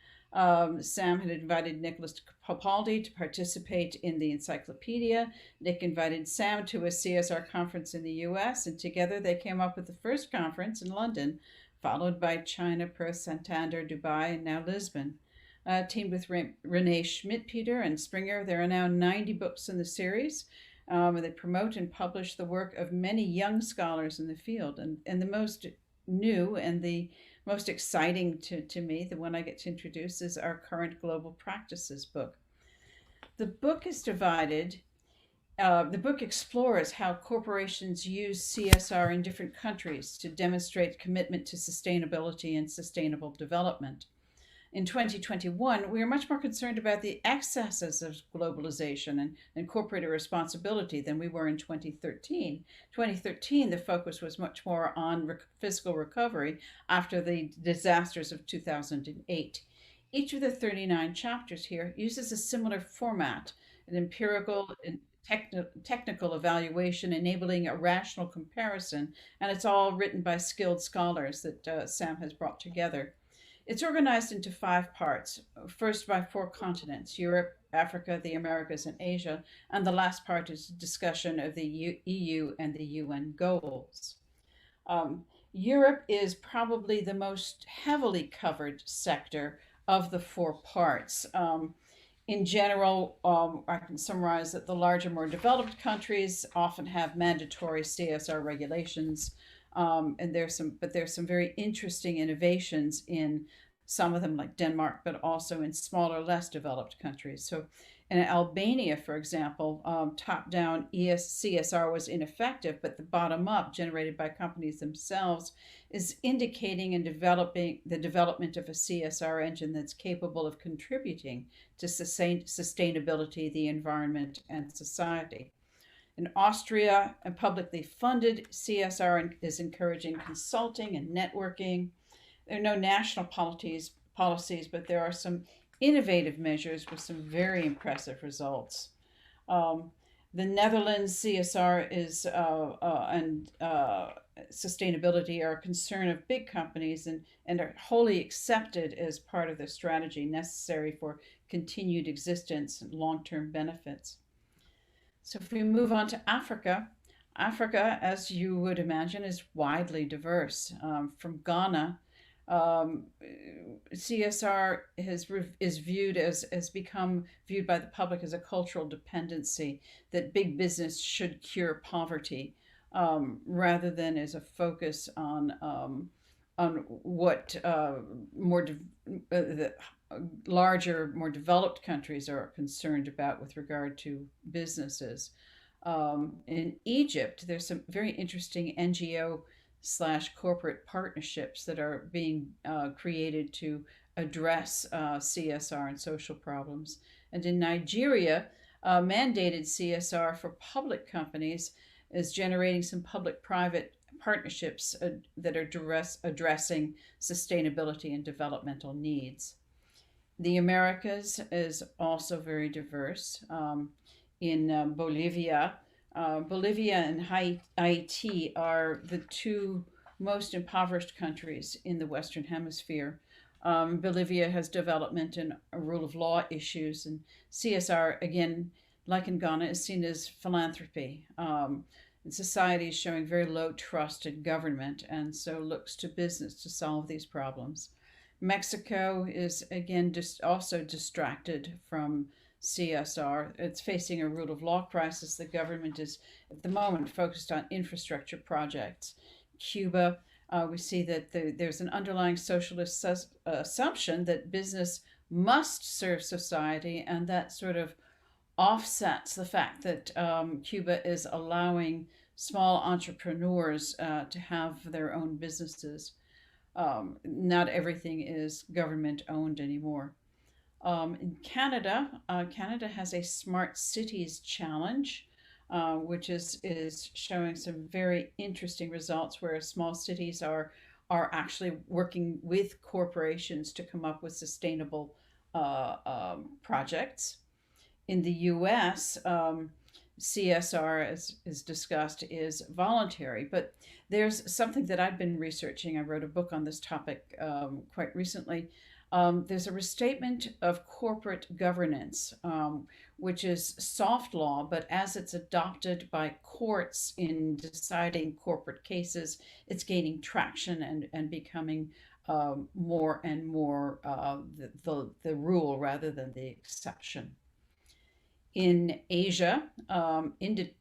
Sam had invited Nicholas Capaldi to participate in the encyclopedia. Nick invited Sam to a CSR conference in the US, and together they came up with the first conference in London, followed by China, Perth, Santander, Dubai, and now Lisbon. Teamed with Renee Schmidt-Peter and Springer, there are now 90 books in the series. They promote and publish the work of many young scholars in the field. And the most new and the most exciting to me, the one I get to introduce, is our Current Global Practices book. The book is divided. The book explores how corporations use CSR in different countries to demonstrate commitment to sustainability and sustainable development. In 2021, we are much more concerned about the excesses of globalization and corporate irresponsibility than we were in 2013. 2013, the focus was much more on fiscal recovery after the disasters of 2008. Each of the 39 chapters here uses a similar format, an empirical and technical evaluation enabling a rational comparison, and it's all written by skilled scholars that Sam has brought together. It's organized into 5 parts. First, by 4 continents: Europe, Africa, the Americas, and Asia. And the last part is a discussion of the EU and the UN goals. Europe is probably the most heavily covered sector of the 4 parts. In general, I can summarize that the larger, more developed countries often have mandatory CSR regulations. And there's some very interesting innovations in some of them, like Denmark, but also in smaller, less developed countries. So in Albania, for example, top-down CSR was ineffective, but the bottom-up, generated by companies themselves, is indicating and developing the development of a CSR engine that's capable of contributing to sustainability, the environment, and society. In Austria, a publicly funded CSR is encouraging consulting and networking. There are no national policies, but there are some innovative measures with some very impressive results. The Netherlands CSR and sustainability are a concern of big companies and are wholly accepted as part of the strategy necessary for continued existence and long-term benefits. So if we move on to Africa, Africa, as you would imagine, is widely diverse. From Ghana, CSR is become viewed by the public as a cultural dependency, that big business should cure poverty, rather than as a focus on what the larger, more developed countries are concerned about with regard to businesses. In Egypt, there's some very interesting NGO/corporate partnerships that are being created to address CSR and social problems. And in Nigeria, mandated CSR for public companies is generating some public-private partnerships that are addressing sustainability and developmental needs. The Americas is also very diverse. In Bolivia, Bolivia and Haiti are the 2 most impoverished countries in the Western Hemisphere. Bolivia has development and rule of law issues, and CSR, again, like in Ghana, is seen as philanthropy. And society is showing very low trust in government, and so looks to business to solve these problems. Mexico is, again, also distracted from CSR. It's facing a rule of law crisis. The government is at the moment focused on infrastructure projects. Cuba, we see that there's an underlying socialist assumption that business must serve society, and that sort of offsets the fact that Cuba is allowing small entrepreneurs to have their own businesses. Not everything is government owned anymore. In Canada, Canada has a Smart Cities Challenge, which is showing some very interesting results where small cities are actually working with corporations to come up with sustainable projects. In the US, CSR, as is discussed, is voluntary, but there's something that I've been researching. I wrote a book on this topic quite recently. There's a restatement of corporate governance, which is soft law, but as it's adopted by courts in deciding corporate cases, it's gaining traction and becoming more and more the rule rather than the exception. In Asia,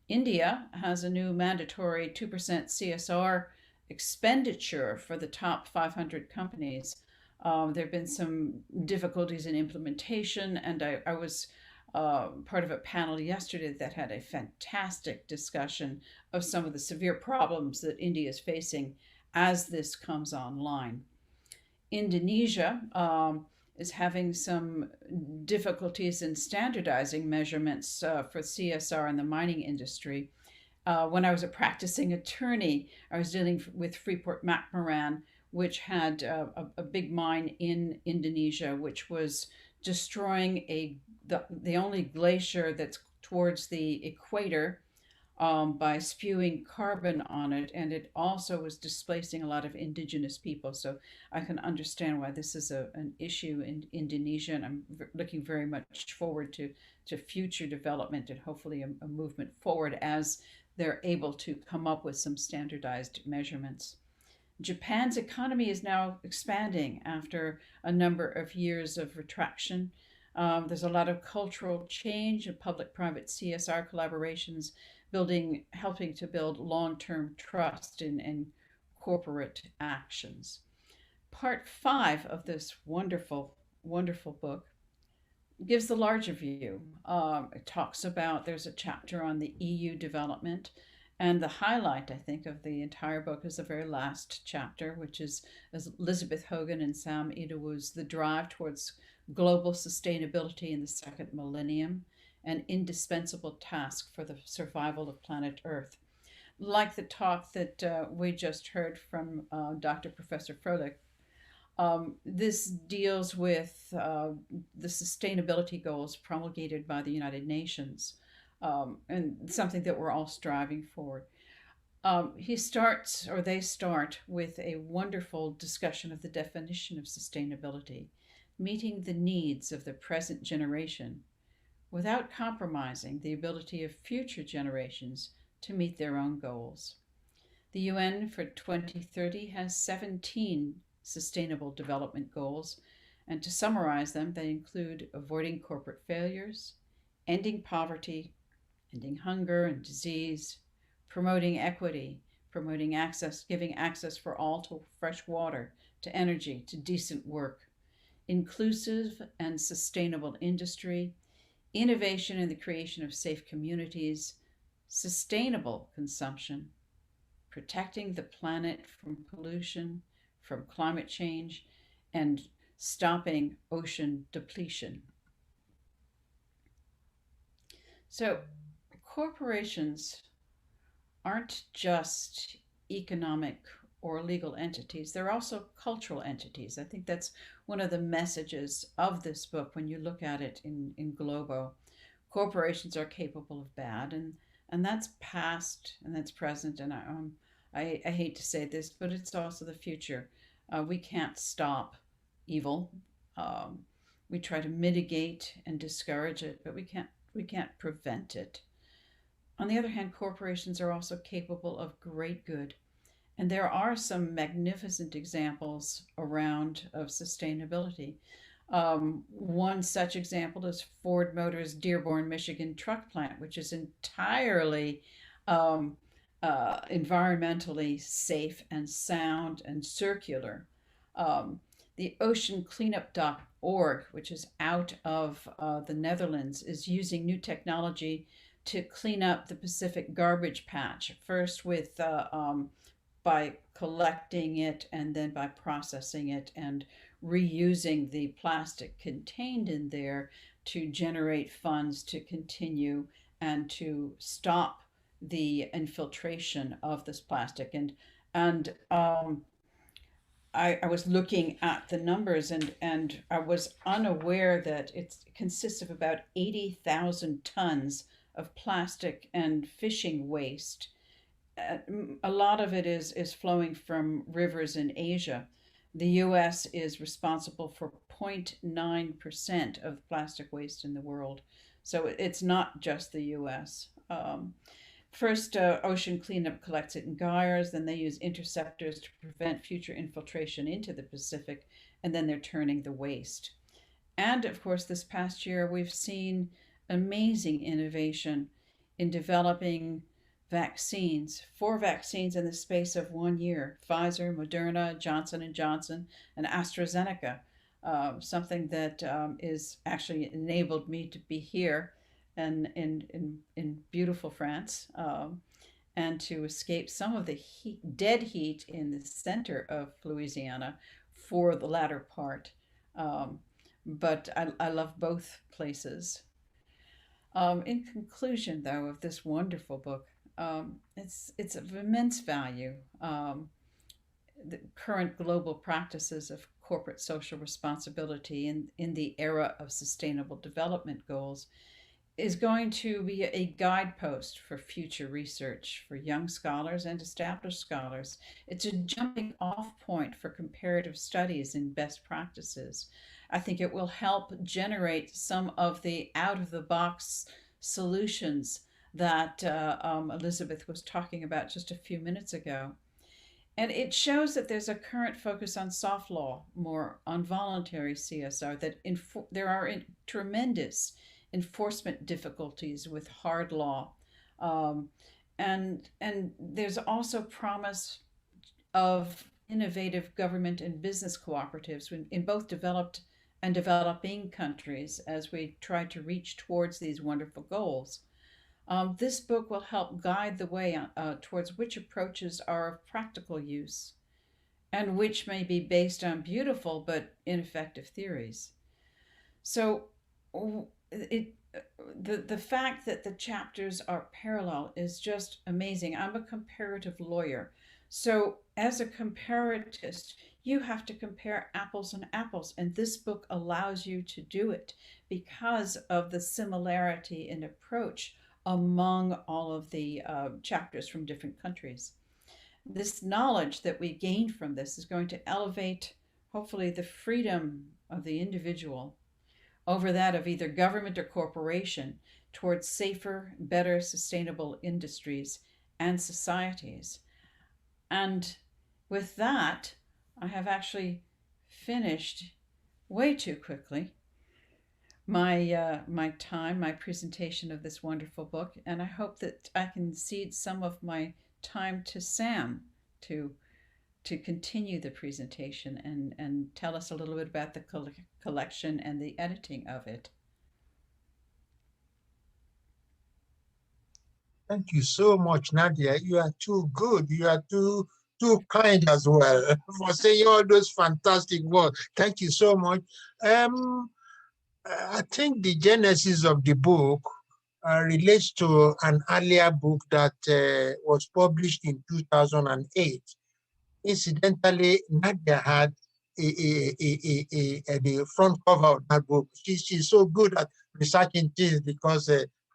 India has a new mandatory 2% CSR expenditure for the top 500 companies. There have been some difficulties in implementation, and I was part of a panel yesterday that had a fantastic discussion of some of the severe problems that India is facing as this comes online. Indonesia is having some difficulties in standardizing measurements for CSR in the mining industry. When I was a practicing attorney, I was dealing with Freeport-McMoRan, which had a big mine in Indonesia, which was destroying the only glacier that's towards the equator by spewing carbon on it, and it also was displacing a lot of indigenous people. So I can understand why this is an issue in Indonesia, and I'm looking very much forward to future development and hopefully a movement forward as they're able to come up with some standardized measurements. Japan's economy is now expanding after a number of years of retraction. There's a lot of cultural change and public-private CSR collaborations helping to build long-term trust in corporate actions. Part 5 of this wonderful, wonderful book gives the larger view. It talks about, there's a chapter on the EU development, and the highlight, I think, of the entire book is the very last chapter, which is Elizabeth Hogan and Sam Idawu's The Drive Towards Global Sustainability in the Second Millennium, an indispensable task for the survival of planet Earth. Like the talk that we just heard from Dr. Professor Prodik, this deals with the sustainability goals promulgated by the United Nations, and something that we're all striving for. They start with a wonderful discussion of the definition of sustainability, meeting the needs of the present generation without compromising the ability of future generations to meet their own goals. The UN for 2030 has 17 Sustainable Development Goals, and to summarize them, they include avoiding corporate failures, ending poverty, ending hunger and disease, promoting equity, promoting access, giving access for all to fresh water, to energy, to decent work, inclusive and sustainable industry, innovation in the creation of safe communities, sustainable consumption, protecting the planet from pollution, from climate change, and stopping ocean depletion. So corporations aren't just economic or legal entities, they're also cultural entities. I think that's one of the messages of this book when you look at it in globo. Corporations are capable of bad, and that's past and that's present, and I hate to say this, but it's also the future. We can't stop evil. We try to mitigate and discourage it, but we can't prevent it. On the other hand, corporations are also capable of great good. And there are some magnificent examples around of sustainability. One such example is Ford Motors Dearborn, Michigan truck plant, which is entirely um, environmentally safe and sound and circular. Um, the OceanCleanup.org, which is out of the Netherlands, is using new technology to clean up the Pacific garbage patch, first with by collecting it and then by processing it and reusing the plastic contained in there to generate funds to continue and to stop the infiltration of this plastic. I was looking at the numbers, and I was unaware that it consists of about 80,000 tons of plastic and fishing waste. A lot of it is flowing from rivers in Asia. The US is responsible for 0.9% of plastic waste in the world. So it's not just the US. First, Ocean Cleanup collects it in gyres, then they use interceptors to prevent future infiltration into the Pacific, and then they're turning the waste. And of course, this past year, we've seen amazing innovation in developing vaccines, 4 vaccines in the space of 1 year: Pfizer, Moderna, Johnson & Johnson, and AstraZeneca. Something that is actually enabled me to be here and in beautiful France, and to escape some of the dead heat in the center of Louisiana for the latter part. But I love both places. In conclusion, though, of this wonderful book, it's of immense value. The current global practices of corporate social responsibility in the era of sustainable development goals is going to be a guidepost for future research for young scholars and established scholars. It's a jumping off point for comparative studies in best practices. I think it will help generate some of the out of the box solutions that Elizabeth was talking about just a few minutes ago. And it shows that there's a current focus on soft law, more on voluntary CSR, that there are tremendous enforcement difficulties with hard law. And there's also promise of innovative government and business cooperatives in both developed and developing countries as we try to reach towards these wonderful goals. This book will help guide the way towards which approaches are of practical use and which may be based on beautiful but ineffective theories. So the fact that the chapters are parallel is just amazing. I'm a comparative lawyer. So as a comparatist, you have to compare apples and apples, and this book allows you to do it because of the similarity in approach among all of the chapters from different countries. This knowledge that we gain from this is going to elevate, hopefully, the freedom of the individual over that of either government or corporation towards safer, better, sustainable industries and societies. And with that, I have actually finished way too quickly my presentation of this wonderful book, and I hope that I can cede some of my time to Sam to continue the presentation and tell us a little bit about the collection and the editing of it. Thank you so much, Nadia. You are too good. You are too kind as well for saying all those fantastic words. Thank you so much. I think the genesis of the book relates to an earlier book that was published in 2008. Incidentally, Nadia had the front cover of that book. She's so good at researching things because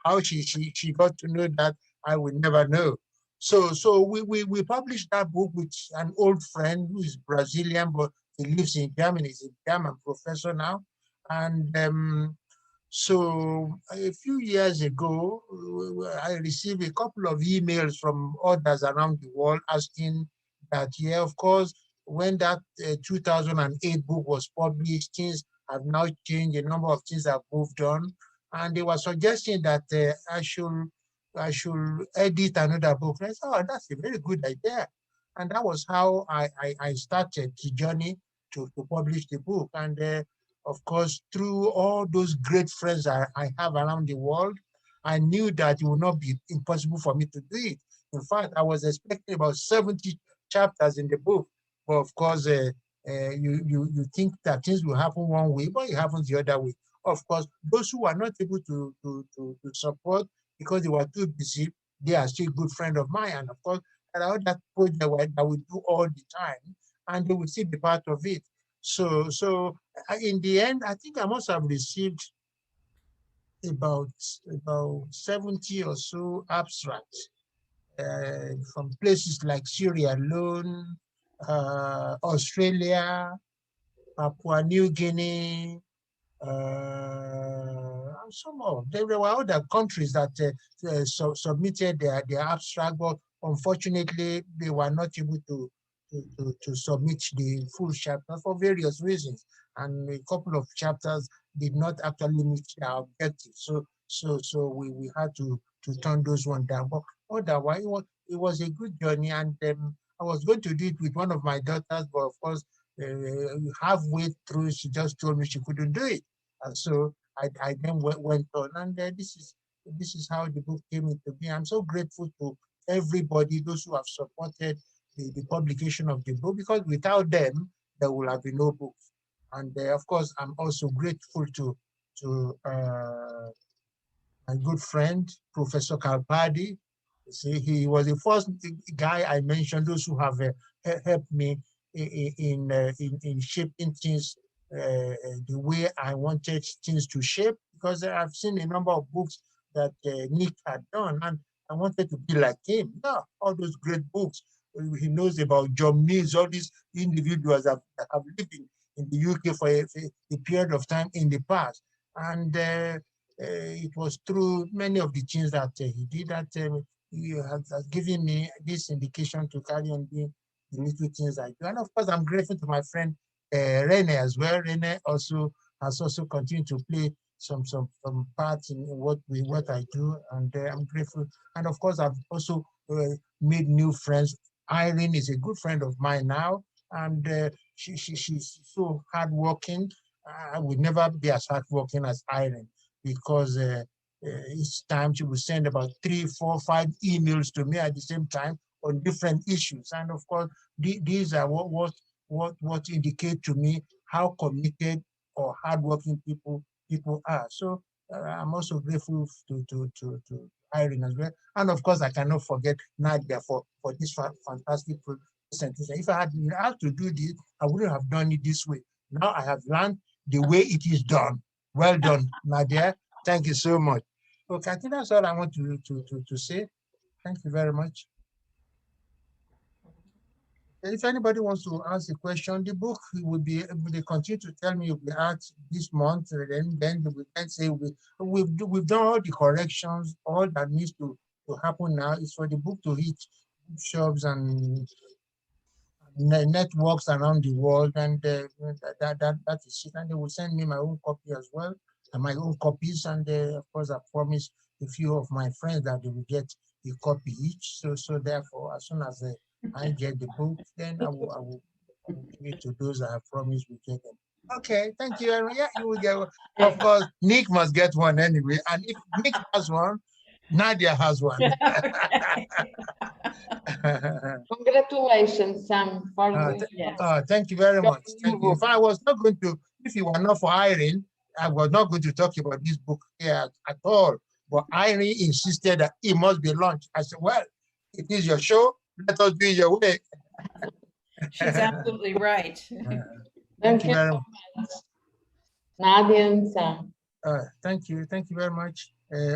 how she got to know that, I will never know. So we published that book with an old friend who is Brazilian, but he lives in Germany. He's a German professor now. And so a few years ago, I received a couple of emails from others around the world asking that, yeah, of course, when that 2008 book was published, things I've now changed. A number of things have moved on, and they were suggesting that I should edit another book. And I said, oh, that's a very good idea. And that was how I started the journey to publish the book. And of course, through all those great friends I have around the world, I knew that it would not be impossible for me to do it. In fact, I was expecting about 70 chapters in the book. But of course, you think that things will happen one way, but it happens the other way. Of course, those who are not able to support because they were too busy, they are still good friends of mine. And of course, there are other projects that we do all the time, and they will still be part of it. So in the end, I think I must have received about 70 or so abstracts from places like Sierra Leone, Australia, Papua New Guinea, and some more. There were other countries that submitted their abstract, but unfortunately, they were not able to submit the full chapter for various reasons. And a couple of chapters did not actually meet our objective. So we had to turn those one down. But otherwise, it was a good journey, and I was going to do it with one of my daughters, but of course, halfway through, she just told me she couldn't do it. And so I then went on, and this is how the book came into being. I'm so grateful to everybody, those who have supported the publication of the book, because without them, there will have been no books. And of course, I'm also grateful to my good friend, Professor Kalpadi. See, he was the first guy I mentioned, those who have helped me in shaping things the way I wanted things to shape, because I've seen a number of books that Nick had done, and I wanted to be like him. Yeah, all those great books. He knows about John Mills, all these individuals that have lived in the UK for a period of time in the past. And it was through many of the things that he did that he has given me this indication to carry on doing the little things I do. And of course, I'm grateful to my friend Rene as well. Rene also has continued to play some parts in what I do, and I'm grateful. And of course, I've also made new friends. Irene is a good friend of mine now, and she's so hardworking. I would never be as hardworking as Irene, because each time she would send about 3, 4, 5 emails to me at the same time on different issues. And of course, these are what indicate to me how committed or hardworking people are. So I'm also grateful to Irene as well. And of course, I cannot forget Nadia for this fantastic presentation. If I had been asked to do this, I wouldn't have done it this way. Now I have learned the way it is done. Well done, Nadia. Thank you so much. Okay, I think that's all I want to say. Thank you very much. If anybody wants to ask a question, the book will be, they continue to tell me, will be out this month, and then we can say we've done all the corrections. All that needs to happen now is for the book to hit bookshops and networks around the world, and that is it. And they will send me my own copy as well, and my own copies. And of course, I promise a few of my friends that they will get a copy each. So therefore, as soon as I get the book, then I will give it to those I have promised will get them. Okay, thank you. Yeah, you will get one. Of course, Nick must get one anyway. And if Nick has one, Nadia has one. Congratulations, Sam, for the thank you very much. Thank you. book. If I was not going to, if you were not for Irene, I was not going to talk about this book here at all. But Irene insisted that it must be launched. I said, well, it is your show. Let us do it your way. She's absolutely right. Thank you very much, Nadia and Sam. Thank you very much.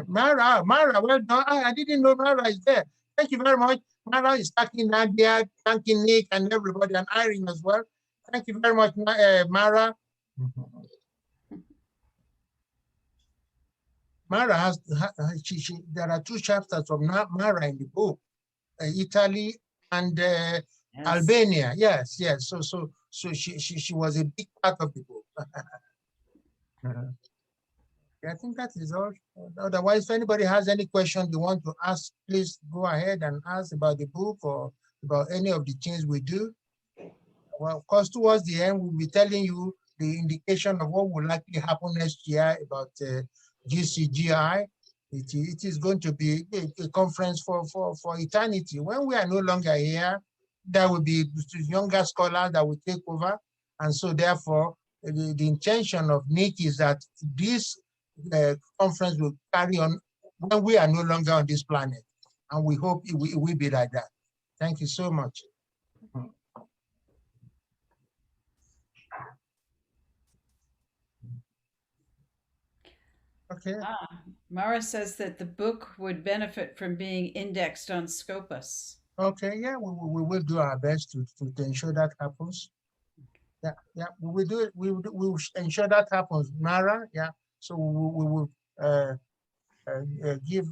Mara, well done. I didn't know Mara is there. Thank you very much. Mara is thanking Nadia, thanking Nick and everybody, and Irene as well. Thank you very much, Mara. Mara has, there are 2 chapters of Mara in the book, Italy and yes. Albania. Yes. So she was a big part of the book. I think that is all. Otherwise, if anybody has any question you want to ask, please go ahead and ask about the book or about any of the things we do. Well, of course, towards the end, we'll be telling you the indication of what will likely happen next year about GCGI. It is going to be a conference for eternity. When we are no longer here, there will be younger scholars that will take over. And so therefore, the intention of Nick is that this conference will carry on when we are no longer on this planet. And we hope it will be like that. Thank you so much. Okay. Mara says that the book would benefit from being indexed on Scopus. Okay, yeah, we will do our best to ensure that happens. Yeah, we will do it. We will ensure that happens, Mara. Yeah, so we will give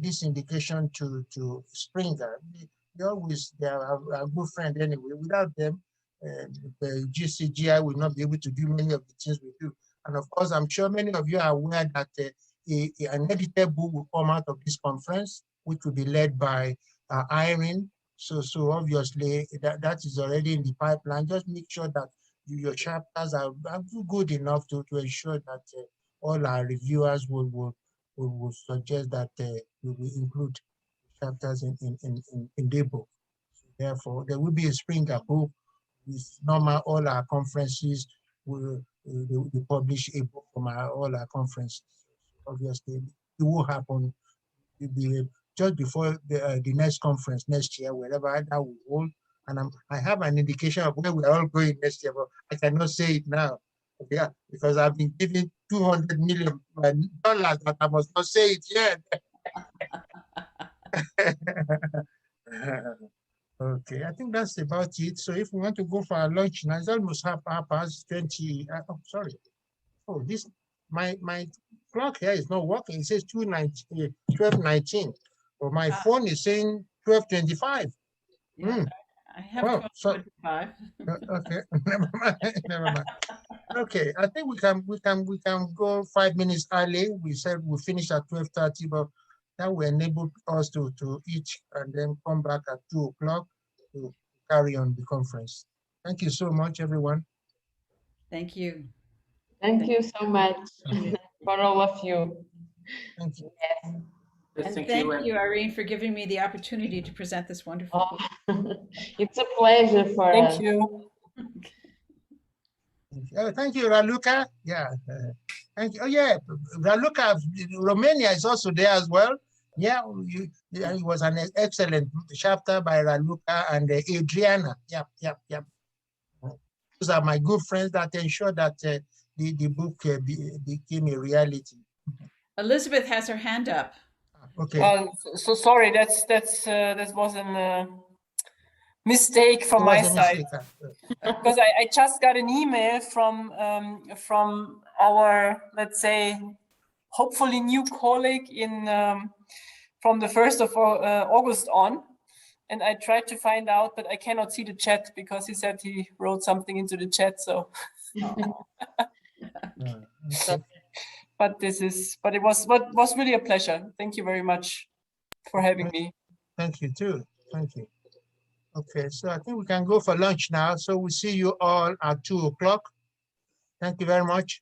this indication to Springer. They are a good friend anyway. Without them, the GCGI will not be able to do many of the things we do. And of course, I'm sure many of you are aware that an edited book will come out of this conference, which will be led by Irene. So obviously that is already in the pipeline. Just make sure that your chapters are good enough to ensure that all our reviewers will suggest that we will include chapters in their book. Therefore, there will be a Springer book with normal all our conferences will publish a book from all our conferences. Obviously, it will happen. It will be just before the next conference next year, wherever that will hold. And I have an indication of where we're all going next year, but I cannot say it now. Yeah, because I've been given $200 million that I must not say it yet. Okay, I think that's about it. So if we want to go for our lunch now, it's almost half past 20. Oh, sorry. Oh, my clock here is not working. It says 12:19. But my phone is saying 12:25. Yeah, I have 12:25. Okay, never mind. Okay, I think we can go 5 minutes early. We said we finish at 12:30, but that will enable us to eat and then come back at 2 o'clock to carry on the conference. Thank you so much, everyone. Thank you. Thank you so much for all of you. Thank you. Yes. And thank you, Irene, for giving me the opportunity to present this wonderful book. It's a pleasure for us. Thank you. Thank you, Raluca. Yeah. Thank you. Oh, yeah. Raluca, Romania is also there as well. Yeah, it was an excellent chapter by Raluca and Adriana. Yep. Those are my good friends that ensure that the book became a reality. Elizabeth has her hand up. Okay. So sorry, that was a mistake from my side. Because I just got an email from our, let's say, hopefully new colleague from the 1st of August on. And I tried to find out, but I cannot see the chat because he said he wrote something into the chat. So, but it was really a pleasure. Thank you very much for having me. Thank you too. Thank you. Okay, so I think we can go for lunch now. So we'll see you all at 2 o'clock. Thank you very much.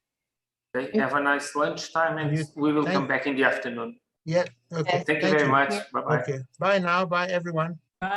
Okay, have a nice lunchtime, and we will come back in the afternoon. Yeah. Okay. Thank you very much. Bye-bye. Okay. Bye now. Bye, everyone.